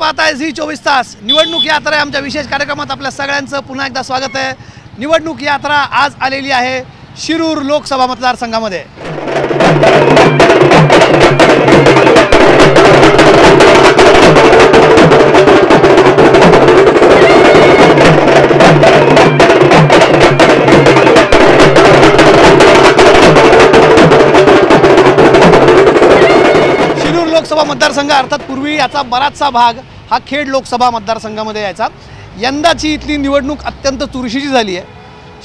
पाहताय झी24 तास निवडणूक यात्रा आमच्या विशेष कार्यक्रमात आपल्या सगळ्यांचं पुन्हा एकदा स्वागत आहे। निवडणूक यात्रा आज आलेली आहे शिरूर लोकसभा मतदारसंघामध्ये। लोकसभा मतदारसंघ अर्थात पूर्वी याचा बराचसा भाग हा खेड लोकसभा मतदारसंघामध्ये यायचा। यंदाची इथली निवडणूक अत्यंत चुरशीची झाली आहे।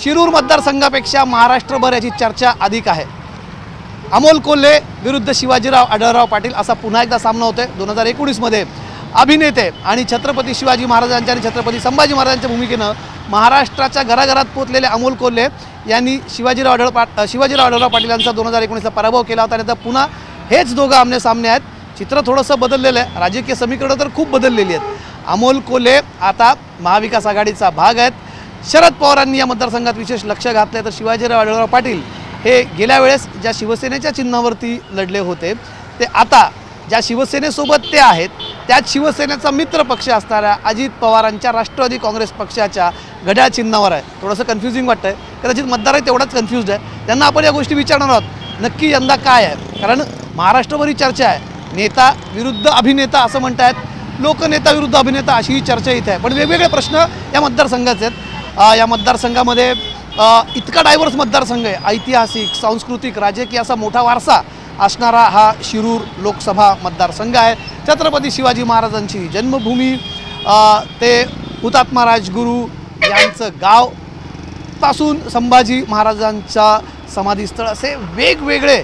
शिरूर मतदारसंघापेक्षा महाराष्ट्रभर याची चर्चा अधिक आहे। अमोल कोल्हे विरुद्ध शिवाजीराव आढळराव पाटील असा पुन्हा एकदा सामना होतोय। 2019 मध्ये अभिनेते आणि छत्रपती शिवाजी महाराजांच्या आणि छत्रपती संभाजी महाराजांच्या भूमिकेनं महाराष्ट्राच्या घराघरात पोचलेले अमोल कोल्हे यांनी शिवाजीराव आढळराव पाटील यांचा 2019चा पराभव केला होता। आणि आता पुन्हा हेच दोघं आमने सामने आहेत। चित्र थोडंसं बदललेलं आहे, राजकीय समीकरणं तर खूप बदललेली आहेत। अमोल कोल्हे आता महाविकास आघाडीचा भाग आहेत। शरद पवारांनी या मतदारसंघात विशेष लक्ष घातले तर शिवाजीराव आढळराव पाटील हे गेल्या वेळेस ज्या शिवसेनेच्या चिन्हावरती लढले होते ते आता ज्या शिवसेनेसोबत ते आहेत त्याच शिवसेनेचा मित्र पक्ष असणाऱ्या अजित पवारांच्या राष्ट्रवादी काँग्रेस पक्षाच्या घड्याळ चिन्हावर आहे। थोडंसं कन्फ्युजिंग वाटतंय, कदाचित मतदार तेवढाच कन्फ्युज्ड आहे। त्यांना आपण या गोष्टी विचारणार आहोत नक्की यंदा काय आहे, कारण महाराष्ट्रभरी चर्चा आहे। नेता विरुद्ध अभिनेता असं म्हणतात, लोकनेता विरुद्ध अभिनेता अशी ही चर्चा इथे आहे। पण वेगवेगळे प्रश्न या मतदारसंघाचे आहेत। या मतदारसंघामध्ये इतका डायव्हर्स मतदारसंघ आहे। ऐतिहासिक, सांस्कृतिक, राजकीय असा मोठा वारसा असणारा हा शिरूर लोकसभा मतदारसंघ आहे। छत्रपती शिवाजी महाराजांची जन्मभूमी ते हुतात्मा राजगुरू यांचं गाव पासून संभाजी महाराजांचा समाधीस्थळ असे वेगवेगळे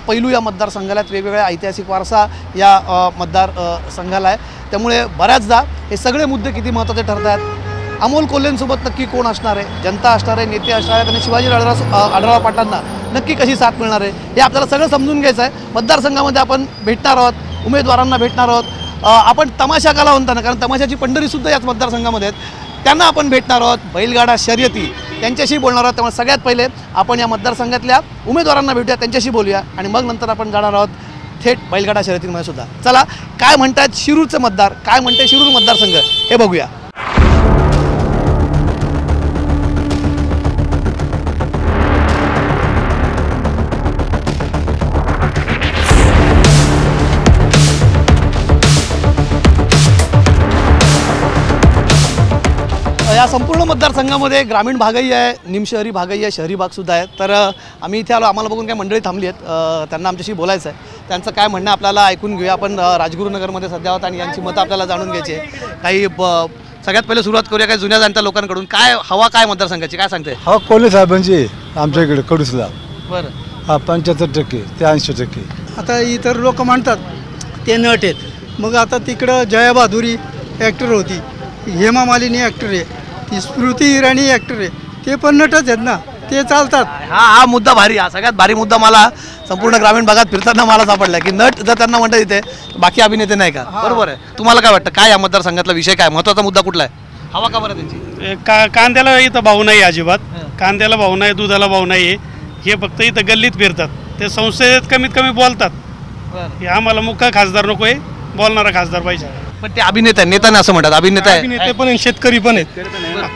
पैलू या मतदारसंघाला आहेत। वेगवेगळ्या ऐतिहासिक वारसा या मतदारसंघाला आहे। त्यामुळे बऱ्याचदा हे सगळे मुद्दे किती महत्त्वाचे ठरत आहेत। अमोल कोल्हेंसोबत नक्की कोण असणार आहे, जनता असणार आहे, नेते असणार आहेत आणि शिवाजी आढळराव पाटलांना नक्की कशी साथ मिळणार आहे हे आपल्याला सगळं समजून घ्यायचं आहे। मतदारसंघामध्ये आपण भेटणार आहोत, उमेदवारांना भेटणार आहोत। आपण तमाशा कला म्हणताना, कारण तमाशाची पंढरीसुद्धा याच मतदारसंघामध्ये आहेत, त्यांना आपण भेटणार आहोत। बैलगाडा शर्यती त्यांच्याशी बोलणार आहोत। त्यामुळे सगळ्यात पहिले आपण या मतदारसंघातल्या उमेदवारांना भेटूया, त्यांच्याशी बोलूया आणि मग नंतर आपण जाणार आहोत थेट बैलगाडा शर्यतींमध्ये सुद्धा। चला, काय म्हणतात शिरूरचे मतदार, काय म्हणते शिरूर मतदारसंघ हे बघूया। या संपूर्ण मतदारसंघामध्ये ग्रामीण भागही आहे, निमशहरी भागही आहे, शहरी भागसुद्धा आहे। तर आम्ही इथे आलो, आम्हाला बघून काही मंडळी थांबली आहेत, त्यांना आमच्याशी बोलायचं आहे। त्यांचं काय म्हणणं आपल्याला ऐकून घेऊया। आपण राजगुरुनगरमध्ये सध्या आहोत आणि यांची मतं आपल्याला जाणून घ्यायची आहे। काही सगळ्यात पहिले सुरुवात करूया काही जुन्या जाणत्या लोकांकडून। काय हवा काय मतदारसंघाची, काय सांगते? हा, कोल्हे साहेबांची आमच्या इकडे कडूसला। बरं, हा 75% ते 80%। आता इतर लोक म्हणतात ते नट आहेत, मग आता तिकडं जया भादुरी ॲक्टर होती, हेमा मालिनी ॲक्टर आहे, ती स्मृती इराणी ॲक्टर आहे, ते पण नटच आहेत ना, ते चालतात। हा मुद्दा भारी, हा सगळ्यात भारी मुद्दा मला संपूर्ण ग्रामीण भागात फिरताना मला सापडला की नट जर त्यांना म्हणतात इथे बाकी अभिनेते नाही का? बरोबर आहे। तुम्हाला काय वाटतं, काय या मतदारसंघातला विषय, काय महत्त्वाचा मुद्दा कुठला आहे? हवा का बरं त्यांची? कांद्याला इथं भाव नाही अजिबात, कांद्याला भाव नाही, दुधाला भाव नाही, हे फक्त इथं गल्लीत फिरतात, ते संसदेत कमीत कमी बोलतात। हे आम्हाला मुख्य खासदार नको आहे, बोलणारा खासदार पाहिजे। पण ते अभिनेता आहे, नेता नाही असं म्हणतात, अभिनेता आहे। अभिनेते पण आहेत, शेतकरी पण आहेत,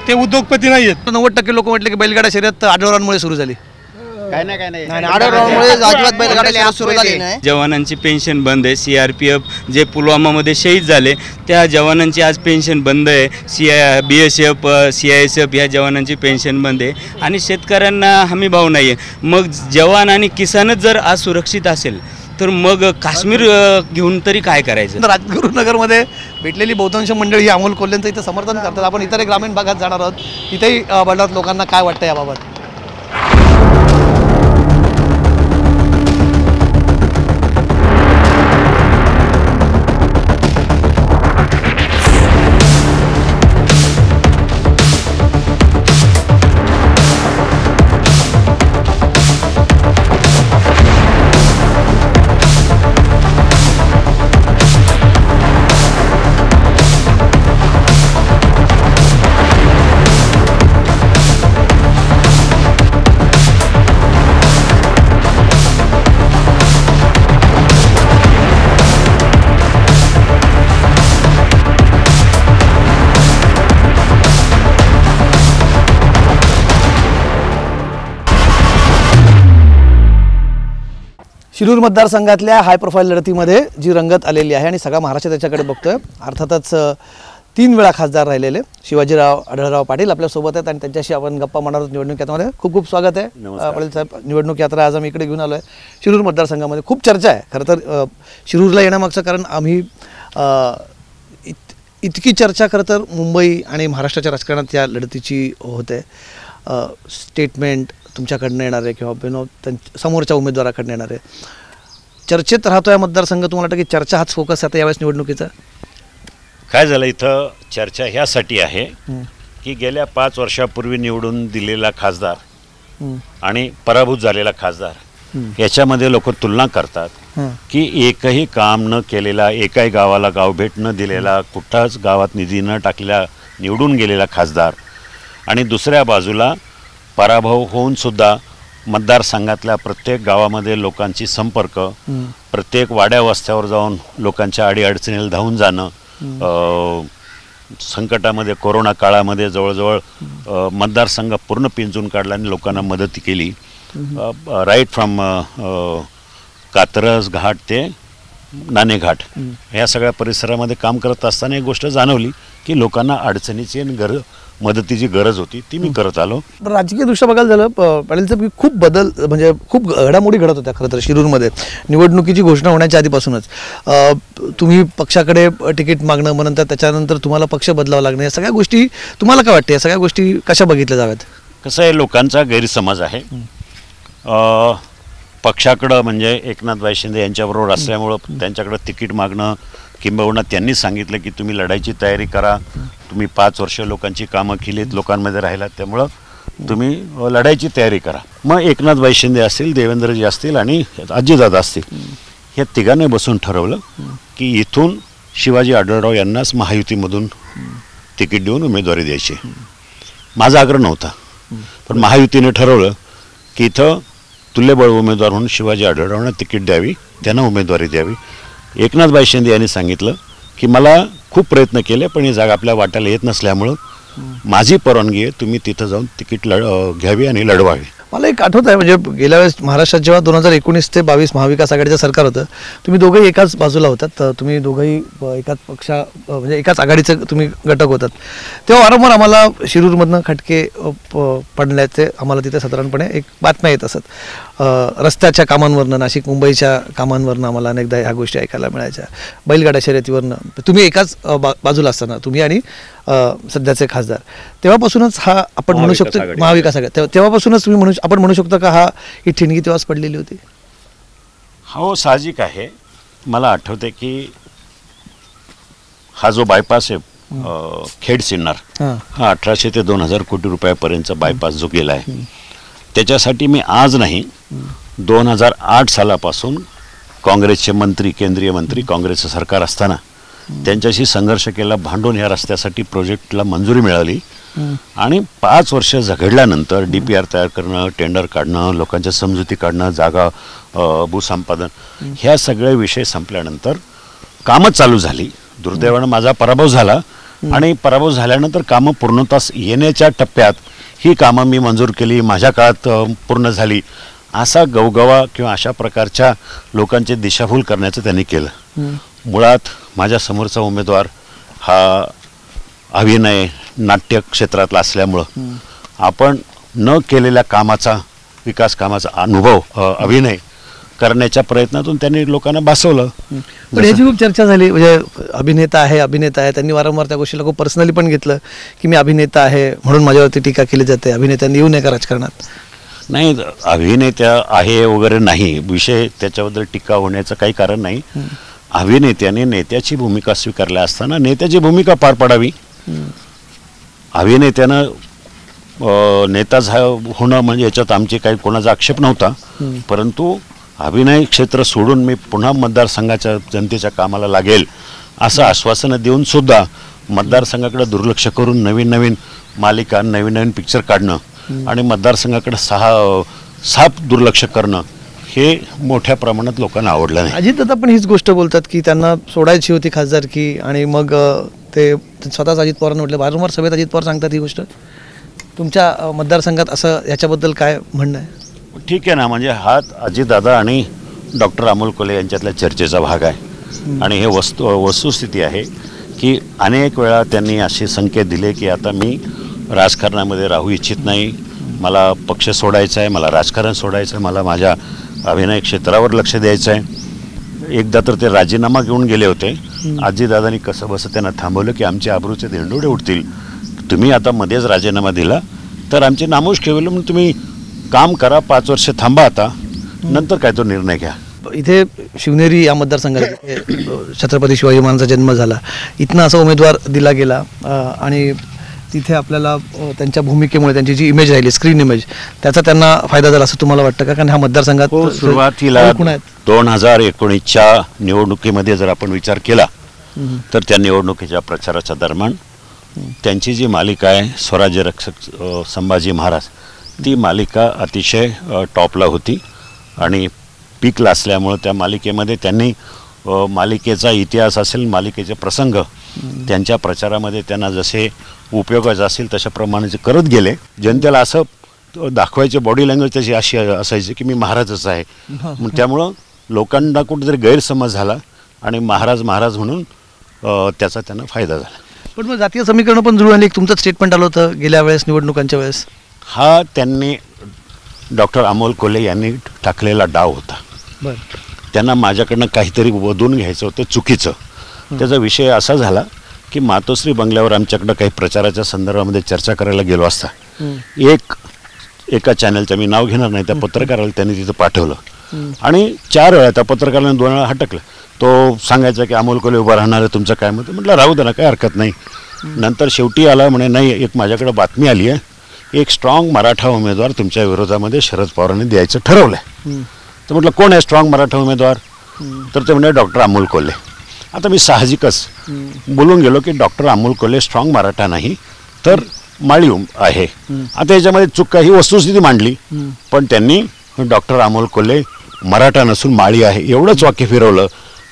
ते उद्योगपती नाही आहेत। 90% लोक म्हटले की बैलगाडा शर्यत आढळरावांमुळे सुरू झाली। काय नाही, आढळरावांमुळे अजिबात बैलगाडा शर्यत सुरू झाली नाही। जवानांची पेन्शन बंद आहे। CRPF जे पुलवामामध्ये शहीद झाले त्या जवानांची आज पेन्शन बंद आहे। BSF CISF ह्या जवानांची पेन्शन बंद आहे आणि शेतकऱ्यांना हमी भाव नाही आहे। मग जवान आणि किसानच जर आज सुरक्षित असेल तर मग काश्मीर घेऊन तरी काय करायचं? राजगुरुनगरमध्ये भेटलेली बहुतांश मंडळी अमोल कोल्हेंचं इथं समर्थन करतात। आपण इतर ग्रामीण भागात जाणार आहोत, तिथेही बळात लोकांना काय वाटतं याबाबत। शिरूर मतदारसंघातल्या हाय प्रोफाईल लढतीमध्ये जी रंगत आलेली आहे आणि सगळा महाराष्ट्र त्याच्याकडे बघतोय. अर्थातच 3 वेळा खासदार राहिलेले शिवाजीराव आढळराव पाटील आपल्यासोबत आहेत आणि त्यांच्याशी आपण गप्पा मारणार आहोत निवडणूक यात्रामध्ये. खूप खूप स्वागत आहे पाटील साहेब. निवडणूक यात्रा आज आम्ही इकडे घेऊन आलो आहे. शिरूर मतदारसंघामध्ये खूप चर्चा आहे. खरं तर शिरूरला येण्यामागचं कारण आम्ही इतकी चर्चा खरं तर मुंबई आणि महाराष्ट्राच्या राजकारणात या लढतीची होते. स्टेटमेंट तुमच्याकडनं येणार आहे किंवा समोरच्या उमेदवाराकडनं येणार आहे. चर्चेत राहतो या मतदारसंघ. तुम्हाला वाटतं की चर्चा हाच फोकस आता यावेळेस निवडणुकीचा? काय झालं इथं चर्चा ह्यासाठी आहे की गेल्या 5 वर्षापूर्वी निवडून दिलेला खासदार आणि पराभूत झालेला खासदार याच्यामध्ये लोक तुलना करतात की एकही काम न केलेला, एकाही गावाला गावभेट न दिलेला, कुठल्याच गावात निधी न टाकलेला निवडून गेलेला खासदार आणि दुसऱ्या बाजूला पराभव होऊन सुद्धा मतदारसंघातल्या प्रत्येक गावामध्ये लोकांची संपर्क, प्रत्येक वाड्या वस्त्यावर जाऊन लोकांच्या अडीअडचणीला धावून जाणं, संकटामध्ये कोरोना काळामध्ये जवळजवळ मतदारसंघ पूर्ण पिंजून काढला आणि लोकांना मदत केली. राईट फ्रॉम कात्रज घाट ते नाणेघाट ह्या सगळ्या परिसरामध्ये काम करत असताना एक गोष्ट जाणवली की लोकांना अडचणीची आणि मदतीची गरज होती, ती मी करत आलो. राजकीय दृष्ट्या बघायला झालं पाटील साहेब की खूप बदल म्हणजे खूप घडामोडी घडत होत्या खरं तर शिरूरमध्ये निवडणुकीची घोषणा होण्याच्या आधीपासूनच. तुम्ही पक्षाकडे तिकीट मागणं, मग नंतर त्याच्यानंतर तुम्हाला पक्ष बदलावं लागणं, या सगळ्या गोष्टी तुम्हाला काय वाटते? या सगळ्या गोष्टी कशा बघितल्या जाव्यात? कसं आहे, लोकांचा गैरसमज आहे. पक्षाकडं म्हणजे एकनाथभाई शिंदे यांच्याबरोबर असल्यामुळं त्यांच्याकडं तिकीट मागणं किंबहुना त्यांनी सांगितलं की तुम्ही लढायची तयारी करा, तुम्ही 5 वर्ष लोकांची कामं केलीत, लोकांमध्ये राहिलात, त्यामुळं तुम्ही लढायची तयारी करा. मग एकनाथभाई शिंदे असतील, देवेंद्रजी असतील आणि अजितदादा असतील, ह्या तिघांनी बसून ठरवलं की इथून शिवाजी आढळराव यांनाच महायुतीमधून तिकीट देऊन उमेदवारी द्यायची. माझा आग्रह नव्हता, पण महायुतीने ठरवलं की इथं तुल्यबळ उमेदवार म्हणून शिवाजी आढळरावांना तिकीट द्यावी, त्यांना उमेदवारी द्यावी. एकनाथभाई शिंदे यांनी सांगितलं की मला खूप प्रयत्न केले पण ही जागा आपल्या वाट्याला येत नसल्यामुळं माझी परवानगी आहे, तुम्ही तिथं जाऊन तिकीट घ्यावी आणि लढवावी. मला एक आठवत आहे म्हणजे गेल्या वेळेस महाराष्ट्रात जेव्हा 2019 ते 22 महाविकास आघाडीचं सरकार होतं, तुम्ही दोघंही एकाच बाजूला होतात, तुम्ही दोघंही एकाच म्हणजे एकाच आघाडीचे तुम्ही घटक होतात. तेव्हा वारंवार आम्हाला शिरूरमधनं खटके पडल्याचे आम्हाला तिथे साधारणपणे एक बातम्या येत असत. रस्त्याच्या कामांवरनं, नाशिक मुंबईच्या कामांवरनं आम्हाला अनेकदा ह्या गोष्टी ऐकायला मिळायच्या. बैलगाड्या शर्यतीवरनं तुम्ही एकाच बाजूला असताना तुम्ही आणि सध्याचे खासदार, तेव्हापासूनच हा आपण म्हणू शकतो महाविकास आघाडी, तेव्हापासूनच तुम्ही आपण म्हणू शकतो का ही ठिणगी तेव्हाच पडलेली होती? हो, साहजिक आहे. मला आठवते की हा जो बायपास आहे खेड सिन्नर, हा 1800 ते 2000 कोटी रुपयापर्यंतचा बायपास जो गेला आहे, त्याच्यासाठी मी आज नाही 2008 सालापासून काँग्रेसचे मंत्री, केंद्रीय मंत्री, काँग्रेसचं सरकार असताना त्यांच्याशी संघर्ष केला, भांडून या रस्त्यासाठी प्रोजेक्टला मंजुरी मिळाली आणि 5 वर्ष झगडल्यानंतर DPR तयार करणं, टेंडर काढणं, लोकांच्या समजुती काढणं, जागा भूसंपादन, ह्या सगळे विषय संपल्यानंतर कामं चालू झाली. दुर्दैवानं माझा पराभव झाला आणि पराभव झाल्यानंतर कामं पूर्णतः येण्याच्या टप्प्यात ही कामं मी मंजूर केली, माझ्या काळात पूर्ण झाली, असा गवगवा किंवा अशा प्रकारच्या लोकांचे दिशाभूल करण्याचं त्यांनी केलं. मुळात माझ्या समोरचा उमेदवार हा अभिनय नाट्य क्षेत्रातला असल्यामुळं आपण न केलेल्या कामाचा, विकास कामाचा अनुभव अभिनय करण्याच्या प्रयत्नातून त्यांनी लोकांना बसवलं. पण याची खूप चर्चा झाली, म्हणजे अभिनेता आहे, त्यांनी वारंवार त्या गोष्टीला खूप पर्सनली पण घेतलं की मी अभिनेता आहे म्हणून माझ्यावरती टीका केली जाते, अभिनेत्यांनी येऊ नये का राजकारणात? नाही, अभिनेता आहे वगैरे नाही विषय, त्याच्याबद्दल टीका होण्याचं काही कारण नाही. अभिनेत्याने नेत्याची भूमिका स्वीकारल्या असताना नेत्याची भूमिका पार पाडावी. अभिनेत्यानं नेता होणं म्हणजे याच्यात आमचे काही कोणाचा आक्षेप नव्हता, परंतु अभिनय क्षेत्र सोडून मी पुन्हा मतदारसंघाच्या जनतेच्या कामाला लागेल असं आश्वासनं देऊन सुद्धा मतदारसंघाकडे दुर्लक्ष करून नवीन नवीन मालिका, नवीन नवीन पिक्चर काढणं आणि मतदारसंघाकडे साफ दुर्लक्ष करणं हे मोठ्या प्रमाणात लोकांना आवडलं नाही. अजितदादा पण हीच गोष्ट बोलतात की त्यांना सोडायची होती खासदारकी आणि मग ते स्वतःच अजित पवारांना म्हटलं, वारंवार सभेत अजित पवार सांगतात ही गोष्ट. तुमच्या मतदारसंघात असं याच्याबद्दल काय म्हणणं आहे? ठीक आहे ना, म्हणजे हा अजितदादा आणि डॉक्टर अमोल कोल्हे यांच्यातल्या चर्चेचा भाग आहे आणि हे वस्तुस्थिती आहे की अनेक वेळा त्यांनी असे संकेत दिले की आता मी राजकारणामध्ये राहू इच्छित नाही, मला पक्ष सोडायचा आहे, मला राजकारण सोडायचं आहे, मला माझ्या अभिनय क्षेत्रावर लक्ष द्यायचं आहे. एकदा तर ते राजीनामा घेऊन गेले होते. आजीदादांनी कसं बसं त्यांना थांबवलं की आमचे आबरूचे धेंडोडे उठतील, तुम्ही आता मध्येच राजीनामा दिला तर आमचे नामोश ठेवलं, म्हणून तुम्ही काम करा, 5 वर्ष थांबा, आता नंतर काय तो निर्णय घ्या. इथे शिवनेरी या मतदारसंघात जिथे छत्रपती शिवाजी महाराजांचा जन्म झाला, इथनं असा उमेदवार दिला गेला आणि तिथे आपल्याला त्यांच्या भूमिकेमुळे त्यांची जी इमेज राहिली, स्क्रीन इमेज, त्याचा त्यांना फायदा झाला असं तुम्हाला वाटतं का? कारण ह्या मतदारसंघात सुरुवातीला 2019च्या निवडणुकीमध्ये जर आपण विचार केला तर त्या निवडणुकीच्या प्रचाराच्या दरम्यान त्यांची जी मालिका आहे स्वराज्य रक्षक संभाजी महाराज, ती मालिका अतिशय टॉपला होती आणि पीकला असल्यामुळं त्या मालिकेमध्ये त्यांनी मालिकेचा इतिहास असेल, मालिकेचे प्रसंग त्यांच्या प्रचारामध्ये त्यांना जसे उपयोगाचे असेल तशाप्रमाणे जे करत गेले. जनतेला असं दाखवायचे, बॉडी लँग्वेज त्याची अशी असायची की मी महाराजच आहे. त्यामुळं लोकांना कुठेतरी गैरसमज झाला आणि महाराज म्हणून त्याचा त्यांना फायदा झाला. पण मग जातीय समीकरण पण जुळून आली. एक तुमचं स्टेटमेंट आलं होतं गेल्या वेळेस निवडणुकांच्या वेळेस. हा त्यांनी डॉक्टर अमोल कोल्हे यांनी टाकलेला डाव होता. बरं. त्यांना माझ्याकडनं काहीतरी वधून घ्यायचं होतं चुकीचं. त्याचा विषय असा झाला की मातोश्री बंगल्यावर आमच्याकडं काही प्रचाराच्या संदर्भामध्ये चर्चा करायला गेलो असता एका चॅनलचं मी नाव घेणार नाही, त्या पत्रकाराला त्यांनी तिथं पाठवलं आणि 4 वेळा त्या पत्रकाराने 2 वेळा हटकलं. तो सांगायचा की अमोल कोल्हे उभा राहणार आहे, तुमचं काय मत? म्हटलं राहू दे ना, काही हरकत नाही. नंतर शेवटी आला म्हणे नाही, एक माझ्याकडे बातमी आली आहे, एक स्ट्रॉंग मराठा उमेदवार तुमच्या विरोधामध्ये शरद पवारांनी द्यायचं ठरवलं आहे. तर म्हटलं कोण आहे स्ट्रॉंग मराठा उमेदवार? तर ते म्हणजे डॉक्टर अमोल कोल्हे. आता मी साहजिकच बोलून गेलो की डॉक्टर अमोल कोल्हे स्ट्रॉंग मराठा नाही तर माळी आहे. आता याच्यामध्ये चूक काही वस्तुस्थिती मांडली, पण त्यांनी डॉक्टर अमोल कोल्हे मराठा नसून माळी आहे एवढंच वाक्य फिरवलं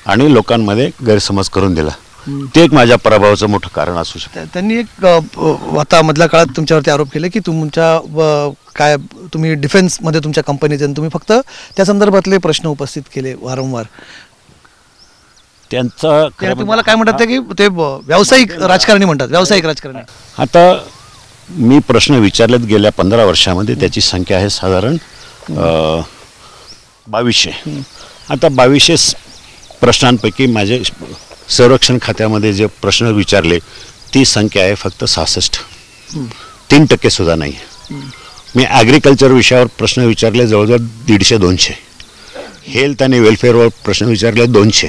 आणि लोकांमध्ये गैरसमज करून दिला. ते एक माझ्या पराभवाचं मोठं कारण असू शकतं. त्यांनी एक आता मधल्या काळात तुमच्यावरती आरोप केले की तुमच्या काय तुम्ही डिफेन्समध्ये तुमच्या कंपनीचे तुम्ही फक्त त्या संदर्भातले प्रश्न उपस्थित केले वारंवार. त्यांचा तुम्हाला काय म्हणतात की ते व्यावसायिक राजकारणी म्हणतात, व्यावसायिक राजकारणी. आता मी प्रश्न विचारलेत गेल्या 15 वर्षामध्ये त्याची संख्या आहे साधारण 2200. आता 2200 प्रश्नांपैकी माझे संरक्षण खात्यामध्ये जे प्रश्न विचारले ती संख्या आहे फक्त 66. 3% सुद्धा नाही. मी ॲग्रिकल्चर विषयावर प्रश्न विचारले जवळजवळ 150-200. हेल्थ आणि वेलफेअरवर प्रश्न विचारले 200.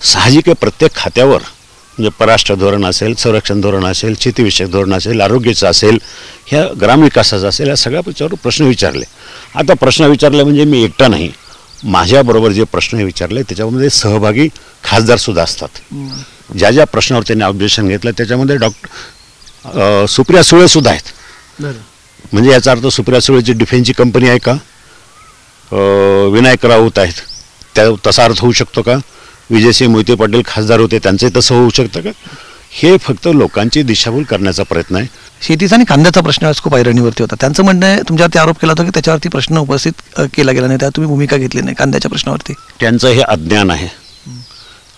साहजिक आहे प्रत्येक खात्यावर म्हणजे परराष्ट्र धोरण असेल, संरक्षण धोरण असेल, शेतीविषयक धोरण असेल, आरोग्याचं असेल, ह्या ग्रामविकासाचं असेल, या सगळ्या विषयावर प्रश्न विचारले. आता प्रश्न विचारले म्हणजे मी एकटा नाही, माझ्याबरोबर जे प्रश्न विचारले त्याच्यामध्ये सहभागी खासदारसुद्धा असतात. ज्या ज्या प्रश्नावर त्यांनी ऑब्जेक्शन घेतलं त्याच्यामध्ये सुप्रिया सुळेसुद्धा आहेत. म्हणजे याचा अर्थ सुप्रिया सुळेची डिफेन्सची कंपनी आहे का? विनायक राऊत आहेत, त्या तसा अर्थ होऊ शकतो का? विजयसिंह मोहिते पाटील खासदार होते, त्यांचंही तसं होऊ शकतं का? हे फक्त लोकांची दिशाभूल करण्याचा प्रयत्न आहे. शेतीचा आणि कांद्याचा प्रश्न आज खूप ऐरणीवरती होता. त्यांचं म्हणणं आहे तुमच्यावरती आरोप केला होता की त्याच्यावरती प्रश्न उपस्थित केला गेला नाही, त्यात तुम्ही भूमिका घेतली नाही कांद्याच्या प्रश्नावरती. त्यांचं हे अज्ञान आहे.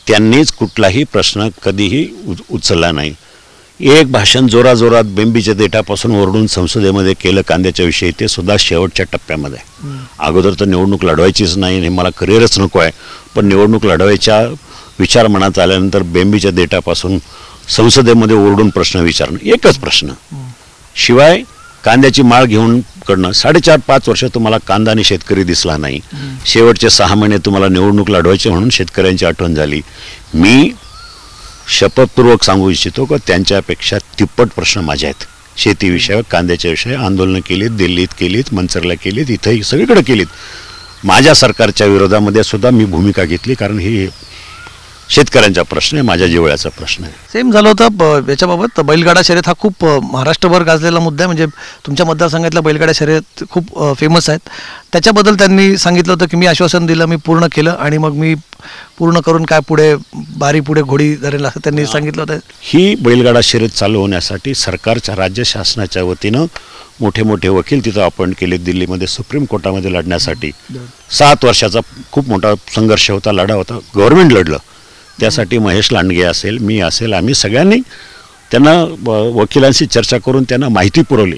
त्यांनीच कुठलाही प्रश्न कधीही उचलला नाही. एक भाषण जोराजोरात बेंबीच्या देठापासून ओरडून संसदेमध्ये केलं कांद्याच्या विषयी, ते सुद्धा शेवटच्या टप्प्यामध्ये. अगोदर तर निवडणूक लढवायचीच नाही, हे मला करिअरच नको आहे, पण निवडणूक लढवायच्या विचार मनात आल्यानंतर बेंबीच्या देठापासून संसदेमध्ये ओरडून प्रश्न विचारणं, एकच प्रश्न. शिवाय कांद्याची माळ घेऊन कडनं 4.5-5 वर्ष तुम्हाला कांदा आणि शेतकरी दिसला नाही. शेवटचे 6 महिने तुम्हाला निवडणूक लढवायची म्हणून शेतकऱ्यांची आठवण झाली. मी शपथपूर्वक सांगू इच्छितो की त्यांच्यापेक्षा तिप्पट प्रश्न माझे आहेत. शेतीविषयक, कांद्याच्या विषयी आंदोलनं केलीत, दिल्लीत केलीत, मंचरला केलीत, इथंही सगळीकडे केलीत. माझ्या सरकारच्या विरोधामध्ये सुद्धा मी भूमिका घेतली, कारण ही शेतकऱ्यांचा प्रश्न आहे, माझ्या जिव्हाळ्याचा प्रश्न आहे. सेम झालं होतं याच्याबाबत. बैलगाडा शर्यत हा खूप महाराष्ट्रभर गाजलेला मुद्दा आहे. म्हणजे तुमच्या मतदारसंघातल्या बैलगाडा शर्यत खूप फेमस आहेत. त्याच्याबद्दल त्यांनी सांगितलं होतं की मी आश्वासन दिलं, मी पूर्ण केलं आणि मग मी पूर्ण करून काय पुढे बारी पुढे घोडी धरेल असं त्यांनी सांगितलं होतं. ही बैलगाडा शर्यत चालू होण्यासाठी सरकारच्या राज्य शासनाच्या वतीनं मोठे मोठे वकील तिथं अपॉइंट केले. दिल्लीमध्ये सुप्रीम कोर्टामध्ये लढण्यासाठी 7 वर्षाचा खूप मोठा संघर्ष होता, लढा होता, गव्हर्नमेंट लढलं. त्यासाठी महेश लांडगे असेल, मी असेल, आम्ही सगळ्यांनी त्यांना वकिलांशी चर्चा करून त्यांना माहिती पुरवली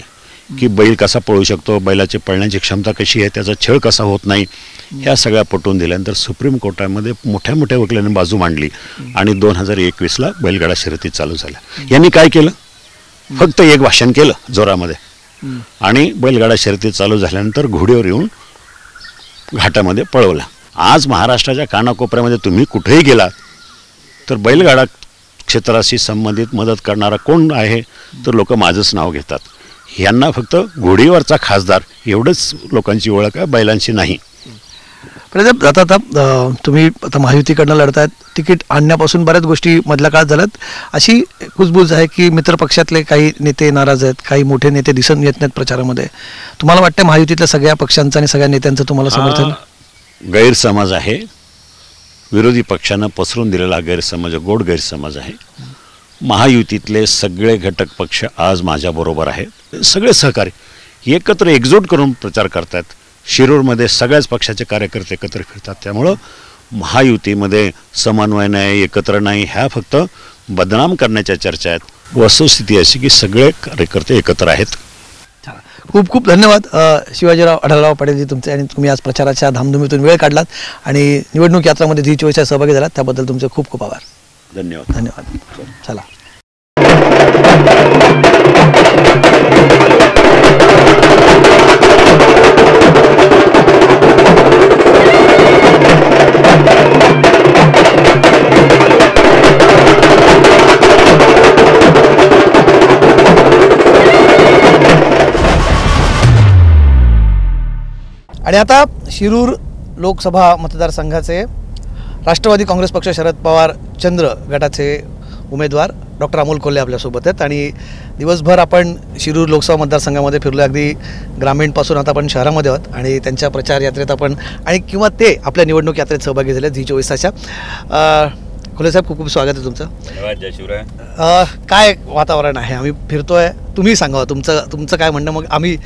की बैल कसा पळू शकतो, बैलाची पळण्याची क्षमता कशी आहे, त्याचा छळ कसा होत नाही, ह्या सगळ्या पटवून दिल्यानंतर सुप्रीम कोर्टामध्ये मोठ्या मोठ्या वकिलांनी बाजू मांडली आणि 2021ला बैलगाडा शर्यती चालू झाल्या. यांनी काय केलं? फक्त एक भाषण केलं जोरामध्ये आणि बैलगाडा शर्यती चालू झाल्यानंतर घोडीवर येऊन घाटामध्ये पळवला. आज महाराष्ट्राच्या कानाकोपऱ्यामध्ये तुम्ही कुठेही गेलात तर बैलगाडा क्षेत्राशी संबंधित मदत करणारा कोण आहे तर लोक माझंच नाव घेतात. यांना फक्त घोडीवरचा खासदार एवढंच लोकांची ओळख आहे, बैलांची नाही. पण आता तुम्ही आता महायुतीकडनं लढतायत, तिकीट आणण्यापासून बऱ्याच गोष्टी मधल्या काळात झाल्यात. अशी कुजबूज आहे की मित्रपक्षातले काही नेते नाराज आहेत, काही मोठे नेते दिसून येत नाहीत प्रचारामध्ये. तुम्हाला वाटतं महायुतीतल्या सगळ्या पक्षांचं आणि सगळ्या नेत्यांचं तुम्हाला समर्थन? गैरसमज आहे, विरोधी पक्षानं पसरून दिलेला गैरसमज, गोड गैरसमज आहे. महायुतीतले सगळे घटक पक्ष आज माझ्याबरोबर आहेत. सगळे सहकारी एकत्र एकजूट करून प्रचार करतात. शिरूरमध्ये सगळ्याच पक्षाचे कार्यकर्ते एकत्र फिरतात. त्यामुळं महायुतीमध्ये समन्वय नाही, एकत्र नाही, ह्या फक्त बदनाम करण्याच्या चर्चा आहेत. वस्तुस्थिती अशी की सगळे कार्यकर्ते एकत्र आहेत. खूप खूप धन्यवाद शिवाजीराव आढळराव पाटीलजी तुमचे, आणि तुम्ही आज प्रचाराच्या धामधुमीतून वेळ काढलात आणि निवडणूक यात्रामध्ये झी24च्या सहभागी झालात त्याबद्दल तुमचे खूप खूप आभार. धन्यवाद. धन्यवाद. चला. आणि आता शिरूर लोकसभा मतदारसंघाचे राष्ट्रवादी काँग्रेस पक्ष शरद पवार चंद्र गटाचे उमेदवार डॉक्टर अमोल कोल्हे आपल्यासोबत आहेत. आणि दिवसभर आपण शिरूर लोकसभा मतदारसंघामध्ये फिरलो, अगदी ग्रामीणपासून आता आपण शहरामध्ये आहोत आणि त्यांच्या प्रचार यात्रेत आपण आणि किंवा ते आपल्या निवडणूक यात्रेत सहभागी झाले झी24च्या. कोल्हे साहेब, खूप खूप स्वागत आहे तुमचं. धन्यवाद. जय शिवराय. काय वातावरण आहे? आम्ही फिरतोय, तुम्ही सांगा तुमचं काय म्हणणं, मग आम्ही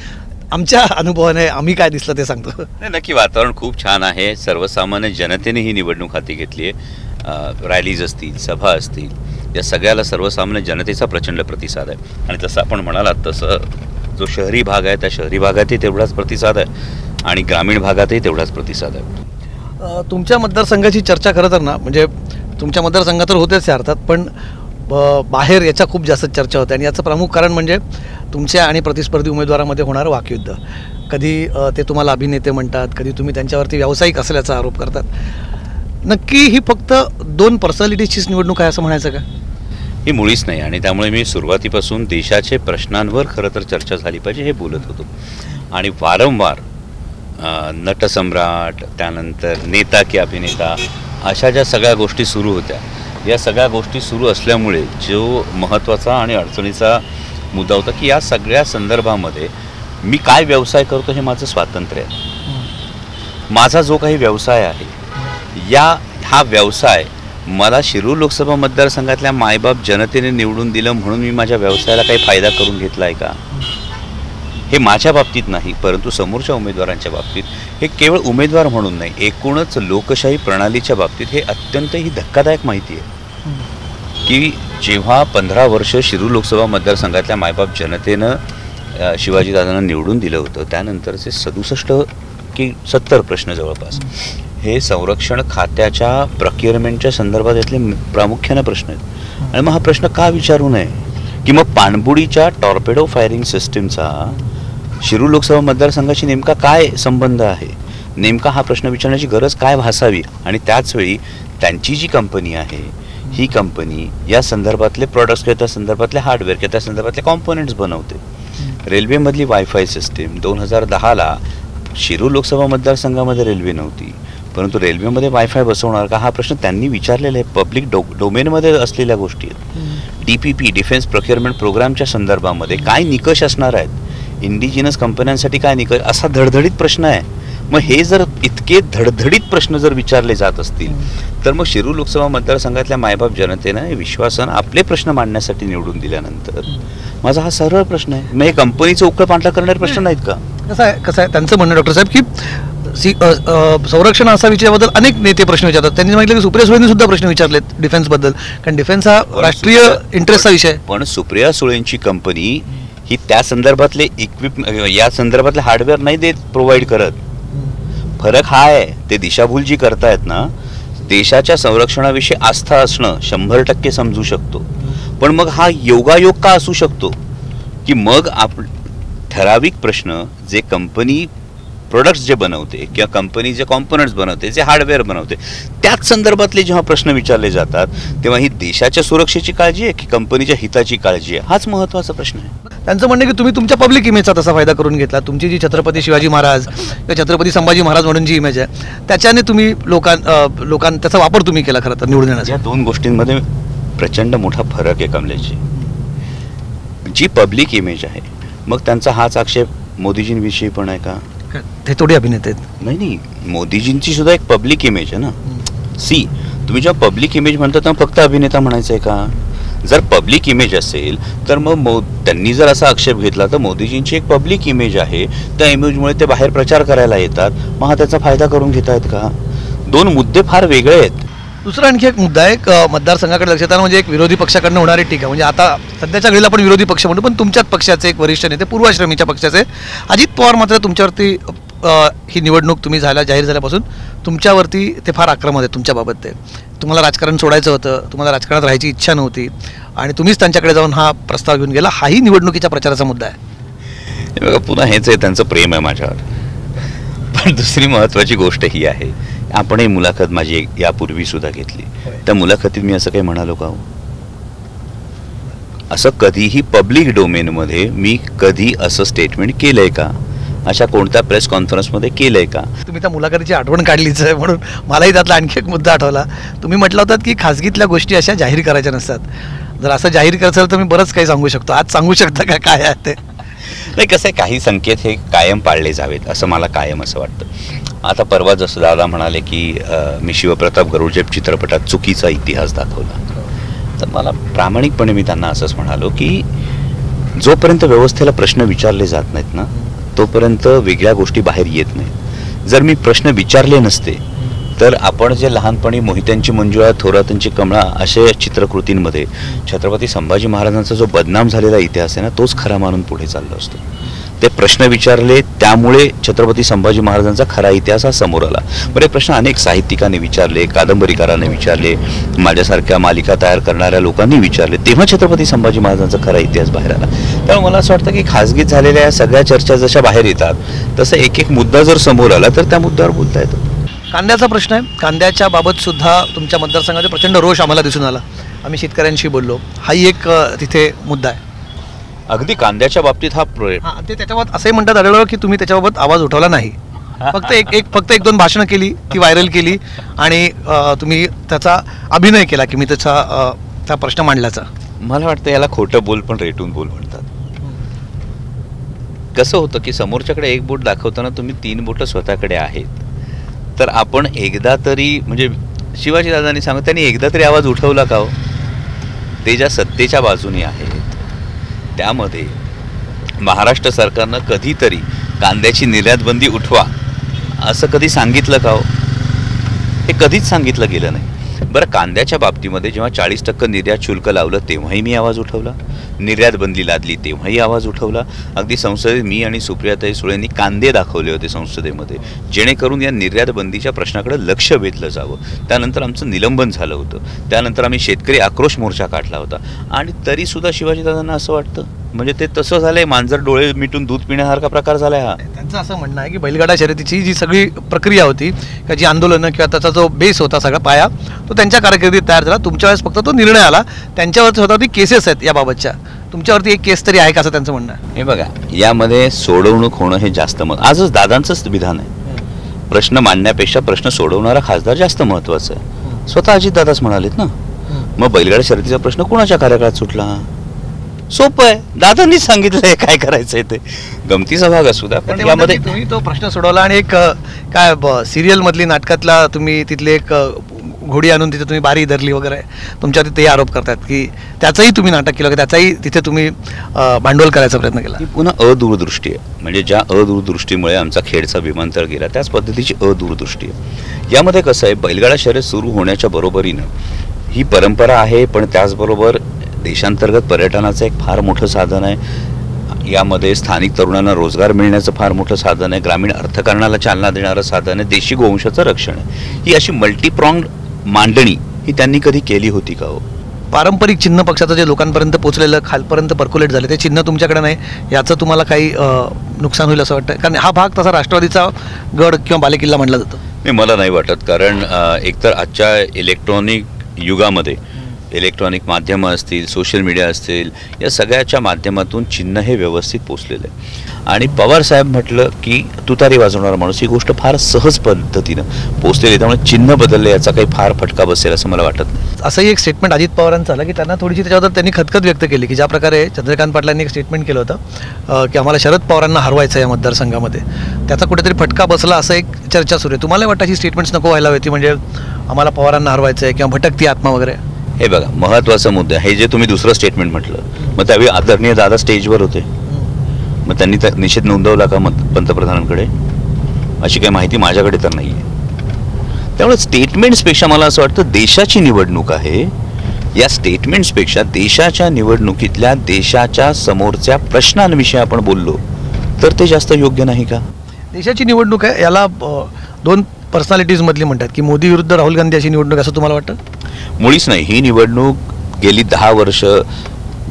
आमच्या अनुभवाने आम्ही काय दिसलं ते सांगतो. नाही, नक्की वातावरण खूप छान आहे. सर्वसामान्य जनतेने ही निवडणूक हाती घेतली आहे. रॅलीज असतील, सभा असतील, या सगळ्याला सर्वसामान्य जनतेचा प्रचंड प्रतिसाद आहे. आणि जसं आपण म्हणालात तसं जो शहरी भाग आहे त्या शहरी भागातही तेवढाच प्रतिसाद आहे आणि ग्रामीण भागातही तेवढाच प्रतिसाद आहे. तुमच्या मतदारसंघाची चर्चा खरं तर ना, म्हणजे तुमच्या मतदारसंघात तर होतेच अर्थात, पण बाहेर याच्या खूप जास्त चर्चा होते आणि याचं प्रमुख कारण म्हणजे तुमच्या आणि प्रतिस्पर्धी उमेदवारामध्ये होणारं वाकयुद्ध. कधी ते तुम्हाला अभिनेते म्हणतात, कधी तुम्ही त्यांच्यावरती व्यावसायिक असल्याचा आरोप करतात. नक्की ही फक्त 2 पर्सनॅलिटीचीच निवडणूक आहे असं म्हणायचं का? ही मुळीच नाही. आणि त्यामुळे मी सुरुवातीपासून देशाचे प्रश्नांवर खरं तर चर्चा झाली पाहिजे हे बोलत होतो. आणि वारंवार नटसम्राट, त्यानंतर नेता की अभिनेता, अशा ज्या सगळ्या गोष्टी सुरू होत्या, या सगळ्या गोष्टी सुरू असल्यामुळे जो महत्त्वाचा आणि अडचणीचा मुद्दा होता की या सगळ्या संदर्भामध्ये मी काय व्यवसाय करतो हे माझं स्वातंत्र्य आहे. माझा जो काही व्यवसाय आहे हा व्यवसाय मला शिरूर लोकसभा मतदारसंघातल्या मायबाप जनतेने निवडून दिलं म्हणून मी माझ्या व्यवसायाला काही फायदा करून घेतला आहे का? हे माझ्या बाबतीत नाही, परंतु समोरच्या उमेदवारांच्या बाबतीत, हे केवळ उमेदवार म्हणून नाही, एकूणच लोकशाही प्रणालीच्या बाबतीत हे अत्यंत ही धक्कादायक माहिती आहे की जेव्हा 15 वर्ष शिरूर लोकसभा मतदारसंघातल्या मायबाप जनतेनं शिवाजीदादांना निवडून दिलं होतं, त्यानंतरचे 67 की 70 प्रश्न जवळपास हे संरक्षण खात्याच्या प्रोक्युअरमेंटच्या संदर्भात यातले प्रामुख्याने प्रश्न आहेत. आणि मग हा प्रश्न का विचारू नये की मग पाणबुडीच्या टॉर्पेडो फायरिंग सिस्टीमचा शिरूर लोकसभा मतदारसंघाशी नेमका काय संबंध आहे, नेमका हा प्रश्न विचारण्याची गरज काय भासावी. आणि त्याचवेळी त्यांची जी कंपनी आहे ही कंपनी या संदर्भातले प्रोडक्ट्स किंवा त्या संदर्भातले हार्डवेअर किंवा त्या संदर्भातले कॉम्पोनंट्स बनवते. रेल्वेमधली वायफाय सिस्टीम 2010ला शिरूर लोकसभा मतदारसंघामध्ये रेल्वे नव्हती, परंतु रेल्वेमध्ये वायफाय बसवणार का हा प्रश्न त्यांनी विचारलेला आहे. पब्लिक डोमेनमध्ये असलेल्या गोष्टी आहेत. DPP डिफेन्स प्रोक्युअरमेंट प्रोग्रामच्या संदर्भामध्ये काय निकष असणार आहेत, इंडिजिनस कंपन्यांसाठी काय निकष, असा धडधडीत प्रश्न आहे. मग हे जर इतके धडधडीत प्रश्न जर विचारले जात असतील तर मग शिरूर लोकसभा मतदारसंघातल्या मायबाप जनतेनं विश्वासानं आपले प्रश्न मांडण्यासाठी निवडून दिल्यानंतर माझा हा सरळ प्रश्न आहे. मग हे कंपनीचं उकळ पांढरा करणारे प्रश्न नाहीत का? कसं आहे त्यांचं म्हणणं डॉक्टर साहेब की संरक्षण असा विषयाबद्दल अनेक नेते प्रश्न विचारतात. त्यांनी सांगितलं की सुप्रिया सुळेंनी सुद्धा प्रश्न विचारलेत डिफेन्सबद्दल, कारण डिफेन्स हा राष्ट्रीय इंटरेस्टचा विषय. पण सुप्रिया सुळेंची कंपनी ही त्या संदर्भातले या संदर्भातले हार्डवेअर नाही देत, प्रोव्हाइड करत. फरक हा आहे. ते दिशाभूल जी करतायत ना, देशाच्या संरक्षणाविषयी आस्था असणं 100% समजू शकतो, पण मग हा योगायोग का असू शकतो की मग ठराविक प्रश्न जे कंपनी प्रोडक्ट्स जे बनवते किंवा कंपनी जे कॉम्पोनंट्स बनवते, जे हार्डवेअर बनवते, त्याच संदर्भातले जेव्हा प्रश्न विचारले जातात तेव्हा ही देशाच्या सुरक्षेची काळजी आहे की कंपनीच्या हिताची काळजी आहे, हाच महत्त्वाचा प्रश्न आहे. त्यांचं म्हणणं की तुम्ही तुमच्या पब्लिक इमेजचा तसा फायदा करून घेतला. तुमची जी छत्रपती शिवाजी महाराज किंवा छत्रपती संभाजी महाराज म्हणून जी इमेज आहे त्याच्याने तुम्ही लोकांना त्याचा वापर तुम्ही केला खरं तर निवडून येण्याचा. या दोन गोष्टींमध्ये प्रचंड मोठा फरक आहे कमलेशजी. जी पब्लिक इमेज आहे मग त्यांचा हाच आक्षेप मोदीजींविषयी पण आहे का? ते थोडी अभिनेते आहेत. नाही, मोदीजींची सुद्धा एक पब्लिक इमेज आहे ना. तुम्ही जेव्हा पब्लिक इमेज म्हणता तेव्हा फक्त अभिनेता म्हणायचं आहे का? जर पब्लिक इमेज असेल तर मग त्यांनी जर असा आक्षेप घेतला तर मोदीजींची एक पब्लिक इमेज आहे, त्या इमेजमुळे ते बाहेर प्रचार करायला येतात, मग हा त्याचा फायदा करून घेत आहेत का? दोन मुद्दे फार वेगळे आहेत. दुसरा आणखी एक मुद्दा आहे मतदारसंघाकडे लक्षात आला म्हणजे एक विरोधी पक्षाकडनं होणारी टीका. म्हणजे आता सध्याच्या घडीला आपण विरोधी पक्ष म्हणतो, पण तुमच्याच पक्षाचे एक वरिष्ठ नेते पूर्वाश्रमीच्या पक्षाचे अजित पवार मात्र तुमच्यावरती ही निवडणूक तुम्ही जाहीर झाल्यापासून तुमच्यावरती ते फार आक्रमक आहेत तुमच्याबाबत. ते तुम्हाला राजकारण सोडायचं होतं, तुम्हाला राजकारणात राहायची इच्छा नव्हती आणि तुम्हीच त्यांच्याकडे जाऊन हा प्रस्ताव घेऊन गेला. हाही निवडणुकीच्या प्रचाराचा मुद्दा आहे. बघा, पुन्हा हेच आहे, त्यांचं प्रेम आहे माझ्यावर. पण दुसरी महत्त्वाची गोष्ट ही आहे, आपण ही मुलाखत माझी यापूर्वी सुद्धा घेतली, त्या मुलाखतीत मी असं काही म्हणालो का? असं कधीही पब्लिक डोमेनमध्ये मी कधी असं स्टेटमेंट केलंय का? अशा कोणत्या प्रेस कॉन्फरन्समध्ये केलंय का? तुम्ही त्या मुलाखतीची आठवण काढलीच आहे म्हणून मलाही त्यातला आणखी एक मुद्दा आठवला. तुम्ही म्हटलं होतात की खासगीतल्या गोष्टी अशा जाहीर करायच्या नसतात. जर असं जाहीर करायचं असेल तर मी बरंच काही सांगू शकतो. आज सांगू शकता का काय आहे ते? नाही, कसं आहे, काही संकेत हे कायम पाळले जावेत असं मला कायम असं वाटतं. आता परवा जसं दादा म्हणाले की मी शिवप्रताप गरुडचे चित्रपटात चुकीचा इतिहास दाखवला, तर मला प्रामाणिकपणे मी त्यांना असंच म्हणालो की जोपर्यंत व्यवस्थेला प्रश्न विचारले जात नाहीत ना तोपर्यंत वेगळ्या गोष्टी बाहेर येत नाहीत. जर मी प्रश्न विचारले नसते तर आपण जे लहानपणी मोहित्यांची मंजुळा, थोरातांची कमळा अशा चित्रकृतींमध्ये छत्रपती संभाजी महाराजांचा जो बदनाम झालेला इतिहास आहे ना तोच खरा मानून पुढे चाललो असतो. ते प्रश्न विचारले त्यामुळे छत्रपती संभाजी महाराजांचा खरा इतिहास हा समोर आला. बरे प्रश्न अनेक साहित्यिकांनी विचारले, कादंबरीकारांनी विचारले, माझ्यासारख्या मालिका तयार करणाऱ्या लोकांनी विचारले, तेव्हा छत्रपती संभाजी महाराजांचा खरा इतिहास बाहेर आला. त्यामुळे मला असं वाटतं की खासगीत झालेल्या या सगळ्या चर्चा जशा बाहेर येतात तसं एक एक मुद्दा जर समोर आला तर त्या मुद्द्यावर बोलता येतं. कांद्याचा प्रश्न आहे. कांद्याच्या बाबत सुद्धा तुमच्या मतदारसंघात प्रचंड रोष आम्हाला दिसून आला. आम्ही शेतकऱ्यांशी बोललो. हाही एक तिथे मुद्दा आहे. अगदी कांद्याच्या बाबतीत ते त्याच्याबाबत असंही म्हणतात आढळलं की तुम्ही त्याच्याबाबत आवाज उठवला नाही. फक्त एक दोन भाषणं केली, ती व्हायरल केली आणि तुम्ही त्याचा अभिनय केला की मी त्या प्रश्न मांडल्याचा. मला वाटतं याला खोटं बोल पण रेटून बोल म्हणतात. कसं होतं की समोरच्याकडे एक बोट दाखवताना तुम्ही 3 बोटं स्वतःकडे आहेत, तर आपण एकदा तरी म्हणजे शिवाजी दादांनी सांगितलं त्यांनी एकदा तरी आवाज उठवला का हो? ते ज्या सत्तेच्या बाजूने आहेत त्यामध्ये महाराष्ट्र सरकारनं कधीतरी कांद्याची निर्यात बंदी उठवा असं कधी सांगितलं का हो? हे कधीच सांगितलं गेलं नाही. बरं, कांद्याच्या बाबतीमध्ये जेव्हा 40% निर्यात शुल्क लावलं तेव्हाही मी आवाज उठवला, निर्यात बंदी लादली तेव्हाही आवाज उठवला. अगदी संसदेत मी आणि सुप्रियाताई सुळेंनी कांदे दाखवले होते संसदेमध्ये, जेणेकरून या निर्यात बंदीच्या प्रश्नाकडे लक्ष वेधलं जावं. त्यानंतर आमचं निलंबन झालं होतं, त्यानंतर आम्ही शेतकरी आक्रोश मोर्चा काढला होता. आणि तरीसुद्धा शिवाजीदादांना असं वाटतं म्हणजे ते तसं झालंय, मांजर डोळे मिटून दूध पिण्यासारखा प्रकार झालाय हा. त्यांचं असं म्हणणं आहे की बैलगाडा शर्यतीची जी सगळी प्रक्रिया होती किंवा जी आंदोलनं किंवा त्याचा जो बेस होता सगळा पाया तो त्यांच्या कारकिर्दीत तयार झाला. तुमच्या वेळेस फक्त तो निर्णय आला, त्यांच्यावरती स्वतःवरती केसेस आहेत याबाबतच्या. तुमच्यावरती एक केस तरी आहे का असं त्यांचं म्हणणं आहे. हे बघा, यामध्ये सोडवणूक होणं हे जास्त आजच दादांचंच विधान आहे. प्रश्न मांडण्यापेक्षा प्रश्न सोडवणारा खासदार जास्त महत्वाचा आहे. स्वतः अजितदादाच म्हणालेत ना. मग बैलगाडा शर्यतीचा प्रश्न कोणाच्या कार्यकाळात सुटला? सोपं आहे, दादांनीच सांगितलंय काय करायचंय ते. गमतीचा भाग असू द्या, पण यामध्ये तुम्ही तो प्रश्न सोडवला आणि एक काय सिरियल मधली नाटकातला तुम्ही तिथले एक घोडी आणून तिथे तुम्ही बारी धरली वगैरे, तुमच्यावर ते आरोप करतात की त्याचंही तुम्ही नाटक केलं, त्याचाही तिथे तुम्ही भांडवल करायचा प्रयत्न केला. ही पुन्हा अदूरदृष्टी आहे. म्हणजे ज्या अदूरदृष्टीमुळे आमचा खेडचा विमानतळ गेला त्याच पद्धतीची अदूरदृष्टी आहे. यामध्ये कसं आहे, बैलगाडा शर्यत सुरू होण्याच्या बरोबरीनं ही परंपरा आहे, पण त्याचबरोबर देशांतर्गत पर्यटनाचं एक फार मोठं साधन आहे. यामध्ये स्थानिक तरुणांना रोजगार मिळण्याचं फार मोठं साधन आहे. ग्रामीण अर्थकारणाला चालना देणारं साधन आहे. देशी गोवंशाचं रक्षण आहे. ही अशी मल्टीप्रॉंग मांडणी ही त्यांनी कधी केली होती का हो? पारंपरिक चिन्ह पक्षाचं जे लोकांपर्यंत पोहोचलेलं, खालपर्यंत पर्क्युलेट झाले, ते चिन्ह तुमच्याकडे नाही, याचं तुम्हाला काही नुकसान होईल असं वाटतं? कारण हा भाग तसा राष्ट्रवादीचा गड किंवा बालेकिल्ला मानला जातो. नाही, मला नाही वाटत. कारण एकतर आजच्या इलेक्ट्रॉनिक युगामध्ये इलेक्ट्रॉनिक माध्यमं असतील, सोशल मीडिया असतील, या सगळ्याच्या माध्यमातून चिन्ह हे व्यवस्थित पोचलेलं आहे. आणि पवारसाहेब म्हटलं की तुतारी वाजवणारा माणूस, ही गोष्ट फार सहज पद्धतीनं पोचलेली, त्यामुळे चिन्ह बदलले याचा काही फार फटका बसेल असं मला वाटत नाही. असंही एक स्टेटमेंट अजित पवारांचं आलं की त्यांना थोडीशी त्याच्यावर त्यांनी खतखत व्यक्त केली की ज्या प्रकारे चंद्रकांत पाटलांनी एक स्टेटमेंट केलं होतं की आम्हाला शरद पवारांना हरवायचं या मतदारसंघामध्ये, त्याचा कुठेतरी फटका बसला असं एक चर्चा सुरू आहे. तुम्हाला वाटतं ही स्टेटमेंट्स नको व्हायला होती, म्हणजे आम्हाला पवारांना हरवायचं आहे किंवा भटकती आत्मा वगैरे? हे बघा, महत्त्वाचा मुद्दा हे जे तुम्ही दुसरं स्टेटमेंट म्हटलं, मग त्यावेळी आदरणीय दादा स्टेजवर होते, मग त्यांनी निषेध नोंदवला का पंतप्रधानांकडे? अशी काही माहिती माझ्याकडे तर नाही आहे. त्यामुळे स्टेटमेंट्सपेक्षा मला असं वाटतं देशाची निवडणूक आहे, या स्टेटमेंट्सपेक्षा देशाच्या निवडणुकीतल्या देशाच्या समोरच्या प्रश्नांविषयी आपण बोललो तर ते जास्त योग्य नाही का? देशाची निवडणूक आहे, याला दोन पर्सनॅलिटीजमधली म्हणतात की मोदी विरुद्ध राहुल गांधी अशी निवडणूक, असं तुम्हाला वाटतं? मुळीच नाही. ही निवडणूक गेली 10 वर्ष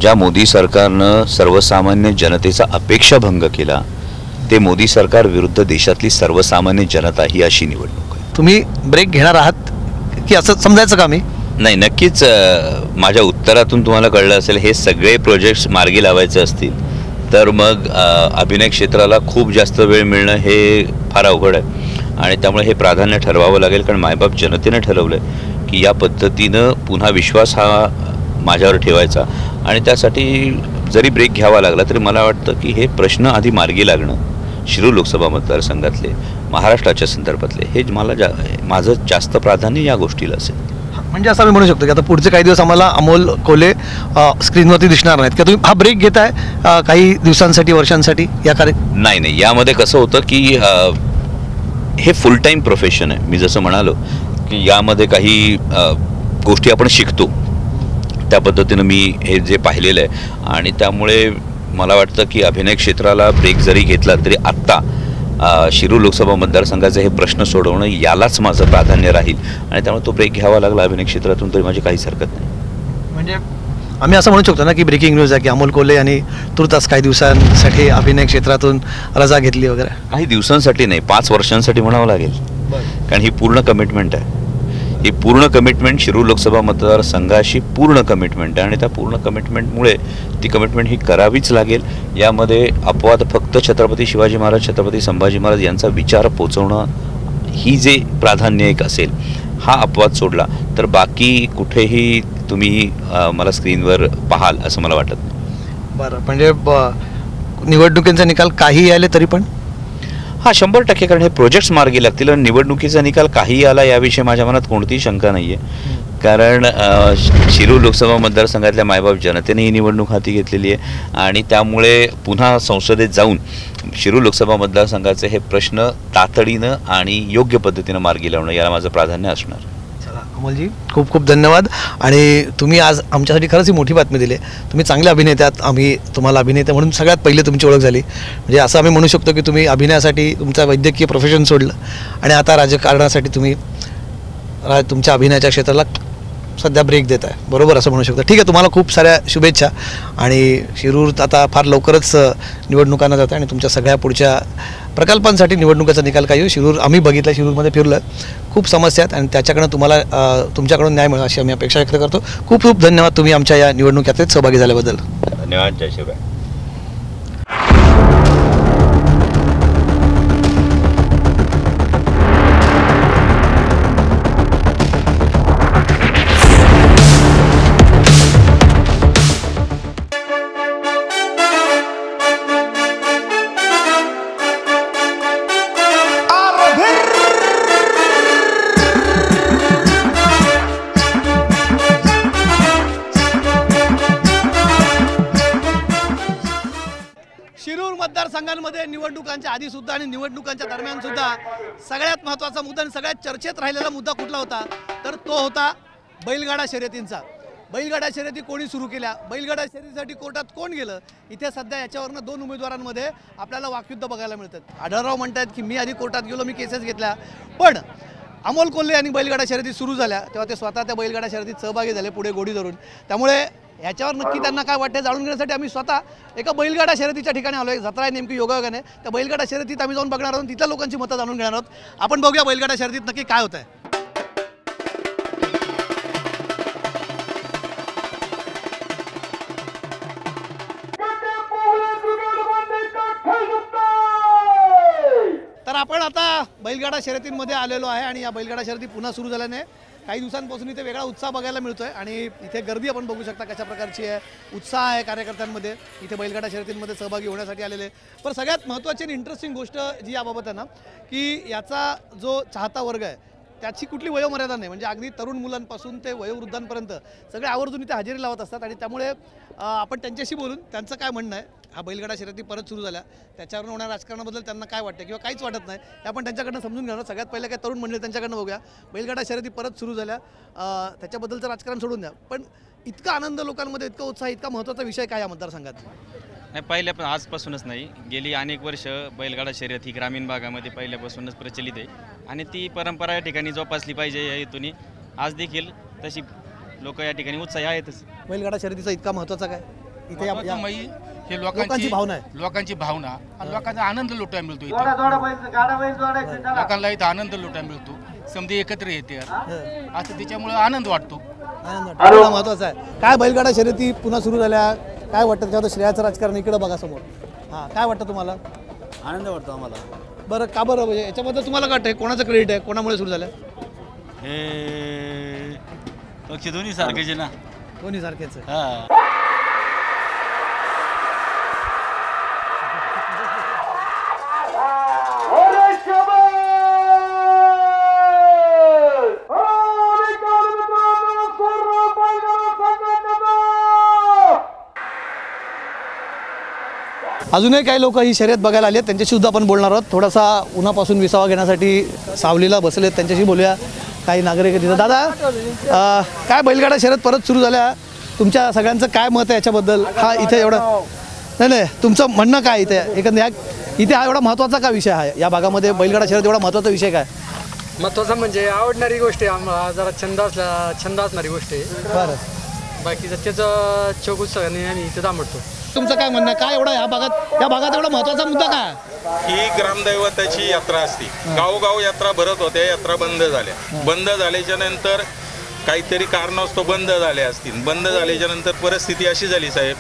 ज्या मोदी सरकारनं सर्वसामान्य जनतेचा अपेक्षाभंग केला, ते मोदी सरकार विरुद्ध देशातली सर्वसामान्य जनता ही अशी निवडणूक आहे. तुम्ही ब्रेक घेणार आहात की असं समजायचं का? मी नाही, नक्कीच माझ्या उत्तरातून तुम्हाला कळलं असेल, हे सगळे प्रोजेक्ट्स मार्गी लावायचे असतील तर मग अभिनय क्षेत्राला खूप जास्त वेळ मिळणं हे फार अवघड आहे. आणि त्यामुळे हे प्राधान्य ठरवावं लागेल, कारण मायबाप जनतेनं ठरवलं आहे की या पद्धतीनं पुन्हा विश्वास हा माझ्यावर ठेवायचा. आणि त्यासाठी जरी ब्रेक घ्यावा लागला तरी मला वाटतं की हे प्रश्न आधी मार्गी लागणं, शिरूर लोकसभा मतदारसंघातले, महाराष्ट्राच्या संदर्भातले, हे माझं जास्त प्राधान्य या गोष्टीला असेल. म्हणजे असं आम्ही म्हणू शकतो की आता पुढचे काही दिवस आम्हाला अमोल कोल्हे स्क्रीनवरती दिसणार नाहीत का? तुम्ही हा ब्रेक घेताय काही दिवसांसाठी, वर्षांसाठी या नाही, यामध्ये कसं होतं की हे फुल टाईम प्रोफेशन आहे. मी जसं म्हणालो की यामध्ये काही गोष्टी आपण शिकतो, त्या पद्धतीनं मी हे जे पाहिलेलं आहे. आणि त्यामुळे मला वाटतं की अभिनय क्षेत्राला ब्रेक जरी घेतला तरी आत्ता शिरूर लोकसभा मतदारसंघाचे हे प्रश्न सोडवणं यालाच माझं प्राधान्य राहील. आणि त्यामुळे तो ब्रेक घ्यावा लागला अभिनय क्षेत्रातून तरी माझी काहीच हरकत नाही. म्हणजे आम्ही असं म्हणू शकतो ना की ब्रेकिंग न्यूज आहे की अमोल कोल्हे यांनी तुर्तास काही दिवसांसाठी अभिनय क्षेत्रातून रजा घेतली वगैरे? काही दिवसांसाठी नाही, 5 वर्षांसाठी म्हणावं लागेल, कारण ही पूर्ण कमिटमेंट आहे. ही पूर्ण कमिटमेंट शिरूर लोकसभा मतदारसंघाशी पूर्ण कमिटमेंट आहे आणि त्या पूर्ण कमिटमेंटमुळे ती कमिटमेंट ही करावीच लागेल. यामध्ये अपवाद फक्त छत्रपती शिवाजी महाराज, छत्रपती संभाजी महाराज यांचा विचार पोचवणं ही जे प्राधान्य एक असेल, हा अपवाद सोडला तर बाकी कुठेही तुम्ही मला स्क्रीनवर पाहाल असं मला वाटत नाही. बरं, म्हणजे निवडणुकीचा निकाल काही आले तरी पण? हा, 100%, कारण हे प्रोजेक्ट्स मार्गी लागतील आणि निवडणुकीचा निकाल काही आला याविषयी माझ्या मनात कोणतीही शंका नाही आहे. कारण शिरूर लोकसभा मतदारसंघातल्या मायबाप जनतेने ही निवडणूक हाती घेतलेली आहे आणि त्यामुळे पुन्हा संसदेत जाऊन शिरूर लोकसभा मतदारसंघाचे हे प्रश्न तातडीनं आणि योग्य पद्धतीनं मार्गी लावणं याला माझं प्राधान्य असणार. चला अमोलजी, खूप खूप धन्यवाद. आणि तुम्ही आज आमच्यासाठी खरंच ही मोठी बातमी दिली. तुम्ही चांगले अभिनेते आहात, आम्ही तुम्हाला अभिनेते म्हणून सगळ्यात पहिले तुमची ओळख झाली. म्हणजे असं आम्ही म्हणू शकतो की तुम्ही अभिनयासाठी तुमचं वैद्यकीय प्रोफेशन सोडलं आणि आता राजकारणासाठी तुम्ही तुमच्या अभिनयाच्या क्षेत्राला सध्या ब्रेक देत आहे, बरोबर असं म्हणू शकतो. ठीक आहे, तुम्हाला खूप साऱ्या शुभेच्छा. आणि शिरूर आता फार लवकरच निवडणुकांना जातं आणि तुमच्या सगळ्या पुढच्या प्रकल्पांसाठी निवडणुकीचा निकाल काही शिरूर आम्ही बघितला, शिरूरमध्ये फिरलं, खूप समस्या आहेत आणि त्याच्याकडनं तुम्हाला तुमच्याकडून न्याय मिळेल अशी आम्ही अपेक्षा व्यक्त करतो. खूप खूप धन्यवाद तुम्ही आमच्या या निवडणूक यात्रेत सहभागी झाल्याबद्दल. धन्यवाद. जय शिवराय. शिरूर मतदारसंघांमध्ये निवडणुकांच्या आधीसुद्धा आणि निवडणुकांच्या दरम्यानसुद्धा सगळ्यात महत्त्वाचा मुद्दा आणि सगळ्यात चर्चेत राहिलेला मुद्दा कुठला होता तर तो होता बैलगाडा शर्यतींचा. बैलगाडा शर्यती कोणी सुरू केल्या, बैलगाडा शर्यतीसाठी कोर्टात कोण गेलं, इथे सध्या याच्यावरनं दोन उमेदवारांमध्ये आपल्याला वाकयुद्ध बघायला मिळतात. आढळराव म्हणतात की मी आधी कोर्टात गेलो, मी केसेस घेतल्या, पण अमोल कोल्हे यांनी बैलगाडा शर्यती सुरू झाल्या तेव्हा ते स्वतः त्या बैलगाडा शर्यतीत सहभागी झाले पुढे गोडी धरून. त्यामुळे याच्यावर नक्की त्यांना काय वाटते जाणून घेण्यासाठी आम्ही स्वतः एका बैलगाडा शर्यतीच्या ठिकाणी आलो आहे. जत्रा आहे नेमकी योगायोगाने, त्या बैलगाडा शर्यतीत आम्ही जाऊन बघणार आहोत, तिथल्या लोकांची मतं जाणून घेणार आहोत. आपण बघूया बैलगाडा शर्यतीत नक्की काय होत आहे. तर आपण आता बैलगाडा शर्यतींमध्ये आलेलो आहे आणि या बैलगाडा शर्यती पुन्हा सुरू झाल्याने काही दिवसांपासून इथे वेगळा उत्साह बघायला मिळतोय आणि इथे गर्दी आपण बघू शकता कशा प्रकारची आहे, उत्साह आहे कार्यकर्त्यांमध्ये इथे बैलगाडा शर्यतींमध्ये सहभागी होण्यासाठी आलेले. पण सगळ्यात महत्त्वाची आणि इंटरेस्टिंग गोष्ट जी याबाबत आहे ना की याचा जो चाहता वर्ग आहे त्याची कुठली वयोमर्यादा नाही, म्हणजे अगदी तरुण मुलांपासून ते वयोवृद्धांपर्यंत सगळे आवर्जून इथे हजेरी लावत असतात. आणि त्यामुळे आपण त्यांच्याशी बोलून त्यांचं काय म्हणणं आहे, हा बैलगाडा शर्यती परत सुरू झाल्या त्याच्यावरून होणाऱ्या राजकारणाबद्दल त्यांना काय वाटतं किंवा काहीच वाटत नाही हे आपण त्यांच्याकडनं समजून घेणार. सगळ्यात पहिले काय तरुण मंडळी त्यांच्याकडनं बघूया. बैलगाडा शर्यती परत सुरू झाल्या त्याच्याबद्दलचं राजकारण सोडून द्या, पण इतका आनंद लोकांमध्ये, इतका उत्साह, इतका महत्त्वाचा विषय काय या मतदारसंघात? नाही, पहिल्या पण आजपासूनच नाही, गेली अनेक वर्ष बैलगाडा शर्यत ही ग्रामीण भागामध्ये पहिल्यापासूनच प्रचलित आहे आणि ती परंपरा या ठिकाणी जोपासली पाहिजे या हेतूने आज देखील तशी लोक या ठिकाणी उत्साही आहेतच. बैलगाडा शर्यतीचा इतका महत्त्वाचा काय इथे हे लोकांची भावना आहे, लोकांची भावना आणि लोकांचा आनंद लुटायला मिळतो इथे. लोकांना इथं आनंद लुटायला मिळतो, समधी एकत्र येते असं त्याच्यामुळे आनंद वाटतो. महत्वाचं आहे. काय बैलगाडा शर्यती पुन्हा सुरू झाल्या, काय वाटतं तेव्हा श्रेयाचं राजकारण इकडे बघा समोर. हां, काय वाटतं तुम्हाला? आनंद वाटतो आम्हाला. बरं, का बरं, म्हणजे याच्याबद्दल तुम्हाला काय वाटतं, कोणाचं क्रेडिट आहे, कोणामुळे सुरू झालं? हे पक्ष दोन्ही सारखेच ना, दोन्ही सारखेच आहे. हां. अजूनही काही लोक ही शर्यत बघायला आली आहेत, त्यांच्याशी सुद्धा आपण बोलणार आहोत. थोडासा उन्हापासून विसावा घेण्यासाठी सावलीला बसलेत, त्यांच्याशी बोलूया. काही नागरिक तिथं. दादा, काय बैलगाडा शर्यत परत सुरू झाल्या, तुमच्या सगळ्यांचं काय मत आहे याच्याबद्दल? हा इथे एवढं नाही, तुमचं म्हणणं काय इथे एकंदर इथे हा एवढा महत्त्वाचा का विषय आहे या भागामध्ये? बैलगाडा शर्यत एवढा महत्त्वाचा विषय काय? महत्त्वाचा म्हणजे आवडणारी गोष्ट आहे, आम्हाला जरा छंद असणारी गोष्ट आहे. बरं, बाकीचं त्याचं चौकून आम्ही इथे दामडतो. तुमचं काय म्हणणं काय एवढा या भागात एवढा महत्त्वाचा मुद्दा काय? ही ग्रामदैवताची यात्रा असते, गावोगाव यात्रा भरत होत्या, यात्रा बंद झाल्या. बंद झाल्याच्या नंतर काहीतरी कारणास्तव बंद झाल्या असतील. बंद झाल्याच्या नंतर परिस्थिती अशी झाली साहेब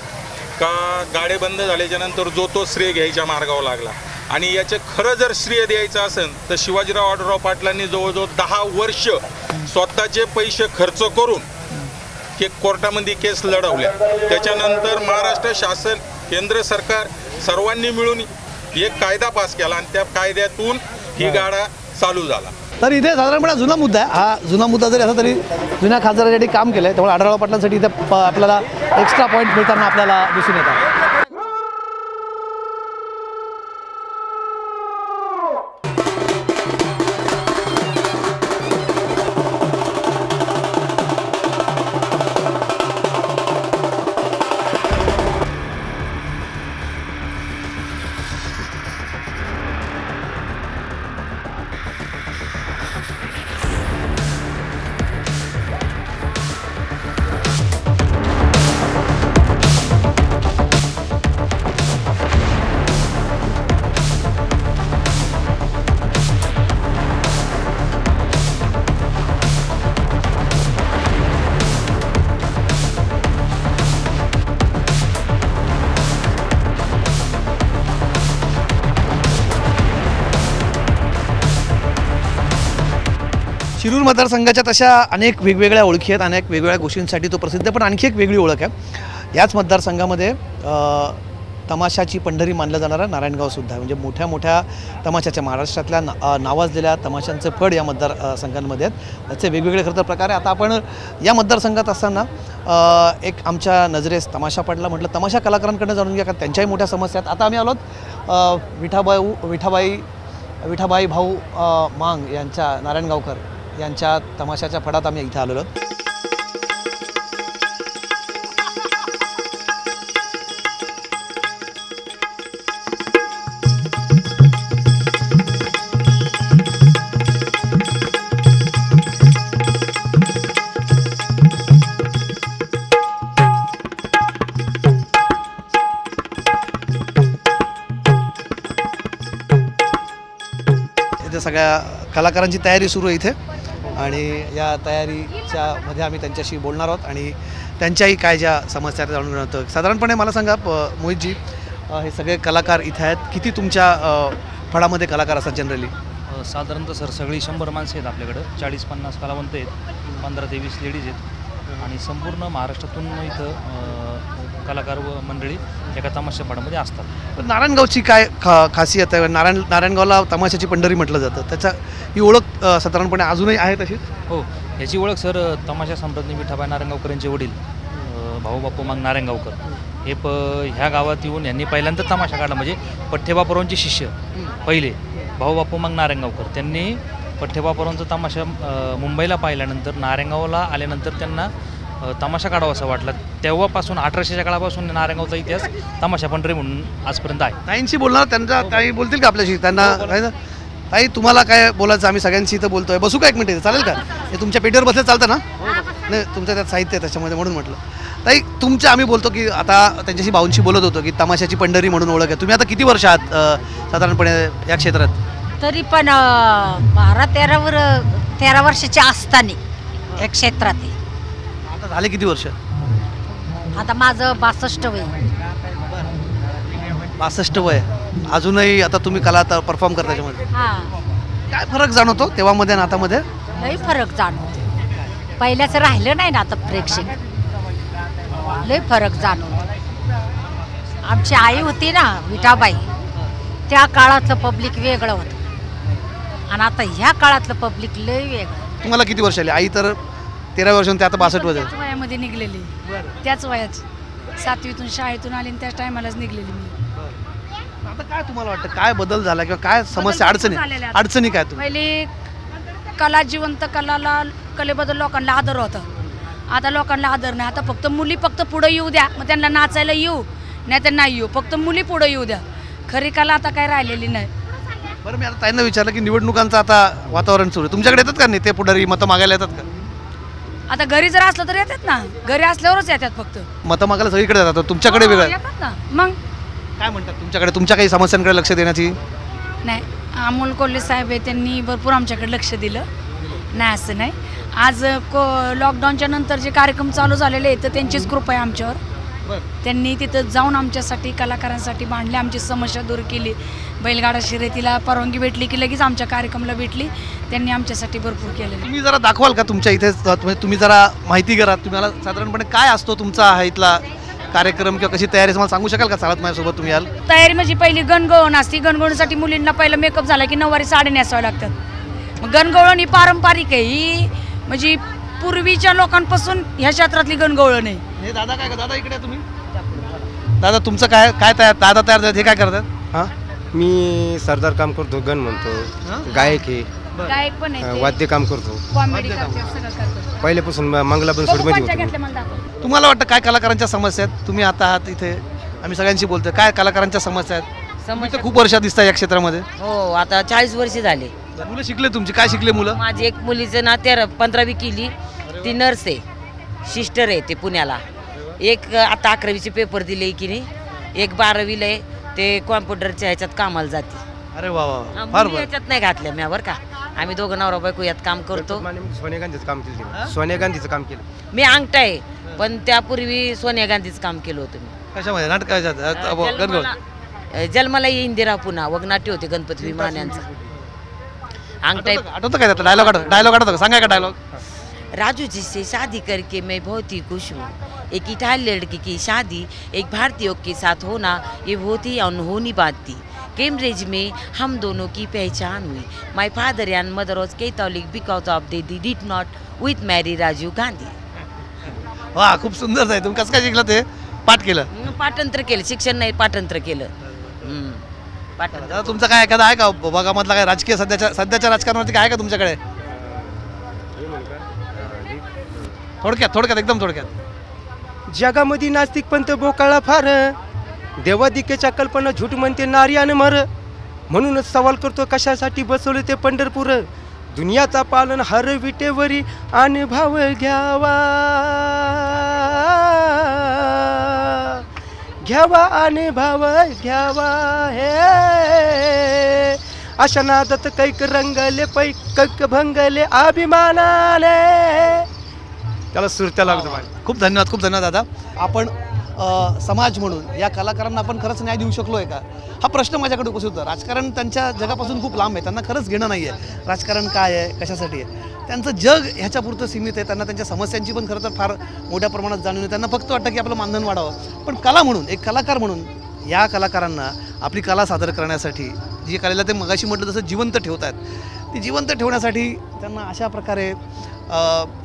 का गाडे बंद झाल्याच्या नंतर जो तो श्रेय घ्यायच्या मार्गावर लागला. आणि याचे खरं जर श्रेय द्यायचं असेल तर शिवाजीराव आढळराव पाटलांनी जवळजवळ 10 वर्ष स्वतःचे पैसे खर्च करून हे कोर्टामध्ये केस लढवल्या. त्याच्यानंतर महाराष्ट्र शासन, केंद्र सरकार सर्वांनी मिळून एक कायदा पास केला आणि त्या कायद्यातून ही गाडा चालू झाला. तर इथे साधारणपणे जुना मुद्दा आहे. हा जुना मुद्दा जरी असला तरी जुन्या खासदारासाठी काम केलं आहे, त्यामुळे आढळराव पाटलांसाठी इथे आपल्याला एक्स्ट्रा पॉईंट मिळताना आपल्याला दिसून येतात. शिरूर मतदारसंघाच्या तशा अनेक वेगवेगळ्या ओळखी आहेत, अनेक वेगवेगळ्या गोष्टींसाठी तो प्रसिद्ध आहे. पण आणखी एक वेगळी ओळख आहे याच मतदारसंघामध्ये तमाशाची पंढरी मानलं जाणारं नारायणगावसुद्धा म्हणजे मोठ्या मोठ्या तमाशाच्या महाराष्ट्रातल्या नावाजलेल्या तमाशांचे फड या मतदारसंघांमध्ये आहेत. त्याचे वेगवेगळे खरं तर प्रकार आहे. आता आपण या मतदारसंघात असताना एक आमच्या नजरेस तमाशा पडला. म्हटलं तमाशा कलाकारांकडनं जाणून घ्या, कारण त्यांच्याही मोठ्या समस्या आहेत. आता आम्ही आलोत विठाबाई भाऊ मांग यांच्या नारायणगावकर यांच्या तमाशाच्या फडात आम्ही इथे आलेलो आहोत. सगळ्या कलाकारांची तयारी सुरू आहे इथे आणि या तयारीच्या मध्ये आम्ही त्यांच्याशी बोलणार आहोत आणि त्यांच्याही काय ज्या समस्या जाणून घेणार आहोत. साधारणपणे मला सांगा मोहितजी, हे सगळे कलाकार इथे आहेत, किती तुमच्या फळामध्ये कलाकार असतात जनरली? साधारणतः सर सगळी 100 माणसं आहेत आपल्याकडं, 40-50 कलावंत आहेत, 15 ते 20 लेडीज आहेत आणि संपूर्ण महाराष्ट्रातून इथं कलाकार व मंडळी एका तमाशा फडामध्ये असतात. नारायणगावची काय खासियत आहे? नारायणगावला तमाशाची पंढरी म्हटलं जातं, त्याचा ही ओळख साधारणपणे अजूनही आहे तशीच? हो, याची ओळख सर तमाशा सम्राज्ञी विठाबाई नारायणगावकर यांचे वडील भाऊ बापू मांग नारायणगावकर हे ह्या गावात येऊन यांनी पहिल्यांदा तमाशा काढला. म्हणजे पठ्ठेबापुरांचे शिष्य पहिले भाऊ बापू मांग नारायणगावकर, त्यांनी पठ्ठेबापुरांचा तमाशा मुंबईला पाहिल्यानंतर नारायणगावला आल्यानंतर त्यांना तमाशा काढावा असं वाटलं. तेव्हापासून 1800च्या काळापासून नारायणगावचा इतिहास तमाशा पंढरी म्हणून आजपर्यंत आहे. ताईंशी बोलणार, त्यांच्या ताई बोलतील का आपल्याशी? त्यांना ताई तुम्हाला काय बोलायचं? आम्ही सगळ्यांशी इथं बोलतोय. बसू का एक मिनिट, चालेल का? हे तुमच्या पेटीवर बसले चालतं ना? नाही, तुमचं त्यात साहित्य आहे त्याच्यामध्ये म्हणून म्हटलं. ताई तुमच्या आम्ही बोलतो की आता त्यांच्याशी भाऊंशी बोलत होतो की तमाशाची पंढरी म्हणून ओळख आहे. तुम्ही आता किती वर्ष आहात साधारणपणे या क्षेत्रात? तरी पण 12-13 वर्षाच्या असताना या क्षेत्रात आहे. आता झाले किती वर्ष? आता माझं 62 वय. 62 वय. अजूनही आता तुम्ही कला परफॉर्म करता त्याच्यामध्ये? हां. काय फरक जाणवतो तेव्हामध्ये आणि आतामध्ये? लई फरक जाणवतो. पहिल्याचं राहिलं नाही ना आता प्रेक्षक. लई फरक जाणवतो. आमची आई होती ना विठाबाई, त्या काळातलं पब्लिक वेगळं होतं आणि आता ह्या काळातलं पब्लिक लई वेगळं. तुम्हाला किती वर्ष आले? आई तर 13 वर्ष, ते आता 62 वर्ष. त्याच वयामध्ये निघलेली, त्याच वयाची 7वीतून शाळेतून आली आणि त्याच टायमालाच निघलेली मी. आता काय तुम्हाला वाटतं काय बदल झाला किंवा काय समस्या अडचणी काय? पहिले कला जिवंत कलेबद्दल लोकांना आदर होता, आता लोकांना आदर नाही. आता फक्त मुली फक्त पुढे येऊ द्या, मग त्यांना नाचायला येऊ नाही तर नाही येऊ, फक्त मुली पुढे येऊ द्या. खरी कला आता काय राहिलेली नाही. बरं, मी आता ताईंना विचारलं की निवडणुकांचं आता वातावरण सुरू आहे, तुमच्याकडे येतात का नेते पुढारी मतं मागायला येतात का? आता घरी जर असलं तर येतात ना, घरी असल्यावरच येतात. फक्त मतं मागायला सगळीकडे जातात, तुमच्याकडे वेगळं येतात ना. मग काय म्हणतात तुमच्याकडे? तुमच्या काही समस्यांकडे लक्ष देण्याची? नाही, अमोल कोल्हे साहेब आहे, त्यांनी भरपूर आमच्याकडे लक्ष दिलं नाही असं नाही. आज लॉकडाऊनच्या नंतर जे कार्यक्रम चालू झालेले आहेत तर त्यांचीच कृपा आहे आमच्यावर. त्यांनी तिथं जाऊन आमच्यासाठी कलाकारांसाठी मांडले, आमची समस्या दूर केली. बैलगाडा शर्यतीला परवानगी भेटली की लगेच आमच्या कार्यक्रमाला भेटली. त्यांनी आमच्यासाठी भरपूर केलेलं. तुम्ही जरा दाखवाल का तुमच्या इथे? तुम्ही जरा माहिती करा, तुम्हाला साधारणपणे काय असतो तुमचा हा इथला कार्यक्रम किंवा कशी तयारी मला सांगू शकाल का? चालत माझ्यासोबत तुम्ही याल? तयारी म्हणजे पहिली गणगवळण असते. गणगवळणीसाठी मुलींना पहिलं मेकअप झाला की 9वारी साडी नेसाव्या लागतात. मग गणगवळण ही पारंपरिक आहे, ही म्हणजे पूर्वीच्या लोकांपासून ह्या क्षेत्रातली गणगवळण आहे. हे दादा काय? दादा इकडे तुम्ही. दादा तुमचं काय काय तयार? दादा तयार झाले, हे काय करतात? हां, मी सरदार काम करतो, गण म्हणतो, गायक आहे, गायक पण आहे, वाद्य काम करतो, कॉमेडी करतो, सगळं करतो. पहिल्यापासून मंगलाबन सोडमध्ये होतो. तुम्हाला वाटतं काय कलाकारांच्या समस्या आहेत? तुम्ही आता आहात इथे, आम्ही सगळ्यांशी बोलतोय, काय कलाकारांच्या समस्या आहेत? तुम्ही तर खूप वर्षात दिसता या क्षेत्रामध्ये. हो, आता 40 वर्ष झाले. मुलं शिकले तुमची? काय शिकले मुलं? माझी एक मुलीचं ना 15वी केली, ती नर्स आहे, सिस्टर आहे, ते पुण्याला. एक आता 11वीचे पेपर दिले की नाही, एक 12वीला आहे, ते कॉम्प्युटरच्या ह्याच्यात कामाला जाते. अरे वा वा, फार ह्याच्यात नाही घातल्या मी, बरं का. आम्ही दोघं नवरा बायको यात काम करतो. सोनिया गांधीचं काम केलं. सोनिया गांधीचं काम केलं. मी अंगठा आहे, पण त्यापूर्वी सोनिया गांधीचं काम केलं होतं मी. कशामध्ये? नाटकाच्या? जन्माला इंदिरा पुन्हा वगनाट्य होते गणपती विमानांचा. अंगठा आठवतं काय? डायलॉग आठवतं का? सांगा का डायलॉग? राजू जी से शादी करके मैं बहुत ही खुश हूँ, एक इटालियन लड़की की शादी एक भारतीयों के साथ होना ये बहुत ही अनहोनी बात थी। कैम्ब्रिज में हम दोनों की पहचान हुई। My father and mother was Catholic because of they did not with marry Rajiv Gandhi. वा, खूप सुंदर आहे. तुम्ही कसं काय शिकलं ते? पाठ केलं? पाठांतर केलं, शिक्षण नाही पाठांतर केलं. दादा, तुमचं काय एखादा आहे का भागामधला काय राजकीय सध्याच्या राजकारणावरती काय आहे का तुमच्याकडे? थोडक्यात एकदम थोडक्यात. जगामध्ये नास्तिक पंत बोकाळला फार, देवादिकेच्या कल्पना झूट म्हणते नारी आणि मर. म्हणूनच सवाल करतो कशासाठी बसवले ते पंढरपूर. दुनियाचा पालन हर विटेवरी आणि भाव घ्यावा आणि भाव घ्यावा. हे अशा नादात कैक रंगले कैक भंगले अभिमानाने. त्याला सुरत्या लागतो. खूप धन्यवाद दादा. आपण समाज म्हणून या कलाकारांना आपण खरंच न्याय देऊ शकलो आहे का, हा प्रश्न माझ्याकडे उपस्थित होता. राजकारण त्यांच्या जगापासून खूप लांब आहे, त्यांना खरंच घेणं नाही आहे राजकारण काय आहे, कशासाठी आहे. त्यांचं जग ह्याच्यापुरतं सीमित आहे. त्यांना त्यांच्या समस्यांची पण खरं तर फार मोठ्या प्रमाणात जाणून आहे. त्यांना फक्त वाटतं की आपलं मानधन वाढावं. पण कला म्हणून, एक कलाकार म्हणून या कलाकारांना आपली कला सादर करण्यासाठी, जी कलेला ते मगाशी म्हटलं तसं जिवंत ठेवत आहेत, ती जिवंत ठेवण्यासाठी त्यांना अशा प्रकारे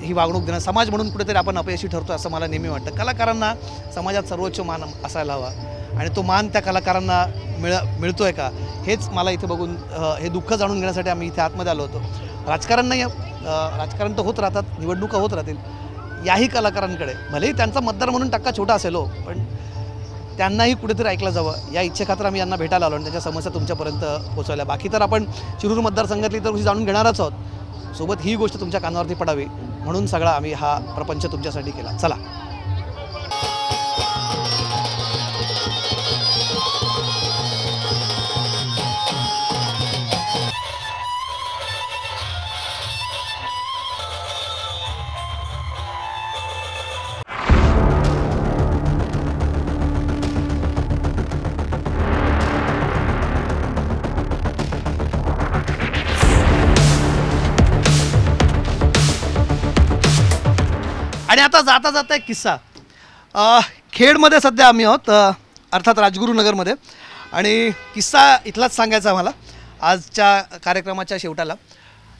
ही वागणूक देणं समाज म्हणून कुठेतरी आपण अपयशी ठरतो असं मला नेहमी वाटतं. कलाकारांना समाजात सर्वोच्च मान असायला हवा आणि तो मान त्या कलाकारांना मिळतो आहे का, हेच मला इथे बघून हे दुःख जाणून घेण्यासाठी आम्ही इथे आतमध्ये आलो होतो. राजकारण नाही, राजकारण तर होत राहतात, निवडणुका होत राहतील. याही कलाकारांकडे भलेही त्यांचा मतदार म्हणून टक्का छोटा असेल हो, पण त्यांनाही कुठेतरी ऐकलं जावं या इच्छेखातर आम्ही यांना भेटायला आलो आणि त्यांच्या समस्या तुमच्यापर्यंत पोहोचवल्या. बाकी तर आपण शिरूर मतदारसंघातली तर गोष्टी जाणून घेणारच आहोत, सोबत ही गोष्ट तुमच्या कानावरती पडावी म्हणून सगळा आम्ही हा प्रपंच तुमच्यासाठी केला. चला. आणि आता जाता जाता एक किस्सा. खेडमध्ये सध्या आम्ही आहोत, अर्थात राजगुरुनगरमध्ये, आणि किस्सा इथलाच सांगायचा आम्हाला आजच्या कार्यक्रमाच्या शेवटाला.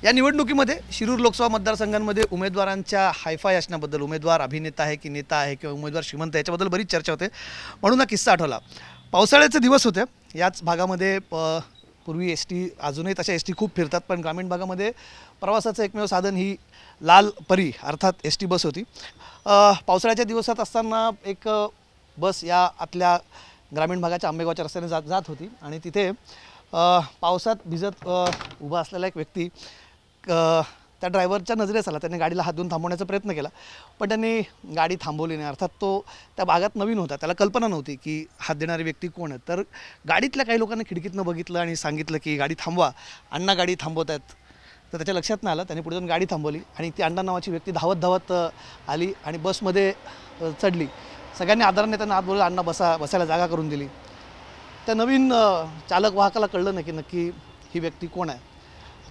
या निवडणुकीमध्ये शिरूर लोकसभा मतदारसंघांमध्ये उमेदवारांच्या हायफाय असण्याबद्दल, उमेदवार अभिनेता आहे की नेता आहे किंवा उमेदवार श्रीमंत आहे याच्याबद्दल बरीच चर्चा होते. म्हणून हा किस्सा आठवला. पावसाळ्याचे दिवस होते. याच भागामध्ये पूर्वी एस टी, अजूनही तशा एस टी खूप फिरतात, पण ग्रामीण भागामध्ये प्रवासाचं एकमेव साधन ही लाल परी अर्थात एस टी बस होती. पावसाळ्याच्या दिवसात असताना एक बस या आतल्या ग्रामीण भागाच्या आंबेगावच्या रस्त्याने जात होती आणि तिथे पावसात भिजत उभा असलेला एक व्यक्ती त्या ड्रायव्हरच्या नजरेस आला. त्याने गाडीला हात देऊन थांबवण्याचा प्रयत्न केला, पण त्यांनी गाडी थांबवली नाही. अर्थात तो त्या भागात नवीन होता, त्याला कल्पना नव्हती की हात देणारी व्यक्ती कोण आहे. तर गाडीतल्या काही लोकांनी खिडकीतनं बघितलं आणि सांगितलं की गाडी थांबवा, अण्णा गाडी थांबवत आहेत. तर त्याच्या लक्षात नाही आलं. त्याने पुढे जाऊन गाडी थांबवली आणि ती अण्णा नावाची व्यक्ती धावत धावत आली आणि बसमध्ये चढली. सगळ्यांनी आदराने त्यांना आत बोलवलं, अण्णा बसायला जागा करून दिली. त्या नवीन चालक वाहकाला कळलं नाही की नक्की ही व्यक्ती कोण आहे.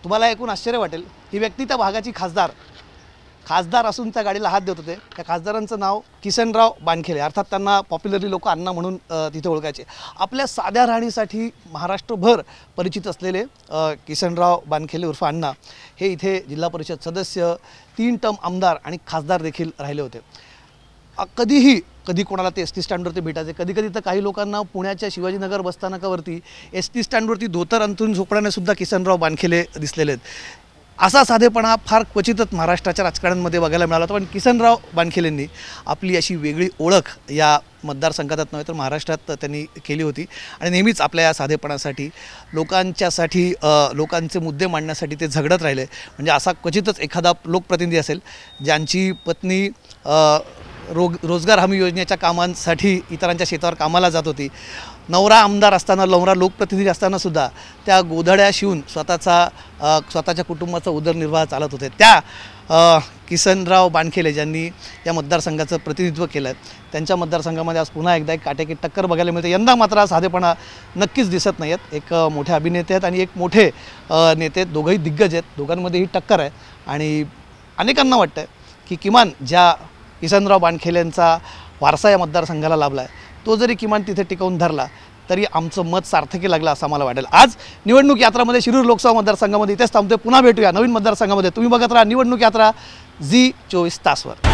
तुम्हाला ऐकून आश्चर्य वाटेल, ही व्यक्ती त्या भागाची खासदार असून त्या गाडीला हात देत होते. त्या खासदारांचं नाव किसनराव बानखेले, अर्थात त्यांना पॉप्युलरली लोक अण्णा म्हणून तिथे ओळखायचे. आपल्या साध्या राहणीसाठी महाराष्ट्रभर परिचित असलेले किसनराव बानखेले उर्फ अण्णा हे इथे जिल्हा परिषद सदस्य, 3 टर्म आमदार आणि खासदार देखील राहिले होते. कधी कोणाला ते एस टी स्टँडवरती भेटायचे. कधी तर काही लोकांना पुण्याच्या शिवाजीनगर बसस्थानकावरती एस टी स्टँडवरती धोतर अंथरून झोपण्याने सुद्धा किसनराव बानखेले दिसलेले आहेत. असा साधेपणा फार क्वचितच महाराष्ट्राच्या राजकारणामध्ये बघायला मिळाला होता. पण किसनराव बानखेलेंनी आपली अशी वेगळी ओळख या मतदारसंघात नव्हे तर महाराष्ट्रात त्यांनी केली होती आणि नेहमीच आपल्या या साधेपणासाठी, लोकांचे मुद्दे मांडण्यासाठी ते झगडत राहिले. म्हणजे असा क्वचितच एखादा लोकप्रतिनिधी असेल ज्यांची पत्नी रोजगार हमी योजनेच्या कामांसाठी इतरांच्या शेतावर कामाला जात होती. नवरा आमदार असताना, नवरा लोकप्रतिनिधी असतानासुद्धा त्या गोधड्या शिवून स्वतःच्या कुटुंबाचा उदरनिर्वाह चालत होते. त्या किसनराव बानखेले ज्यांनी या मतदारसंघाचं प्रतिनिधित्व केलं आहे, त्यांच्या मतदारसंघामध्ये आज पुन्हा एकदा एक काटेकी टक्कर बघायला मिळते. यंदा मात्र साधेपणा नक्कीच दिसत नाही आहेत. एक मोठे अभिनेते आहेत आणि एक मोठे नेते, दोघंही दिग्गज आहेत. दोघांमध्ये ही टक्कर आहे. आणि अनेकांना वाटतं की किमान ज्या किसनराव बानखेलेंचा वारसा या मतदारसंघाला लाभला आहे, तो जरी किमान तिथे टिकवून धरला तरी आमचं मत सार्थकी लागलं असं मला वाटेल. आज निवडणूक यात्रामध्ये शिरूर लोकसभा मतदारसंघामध्ये इथेच थांबतोय. पुन्हा भेटूया नवीन मतदारसंघामध्ये. तुम्ही बघत राहा निवडणूक यात्रा झी 24 तासवर.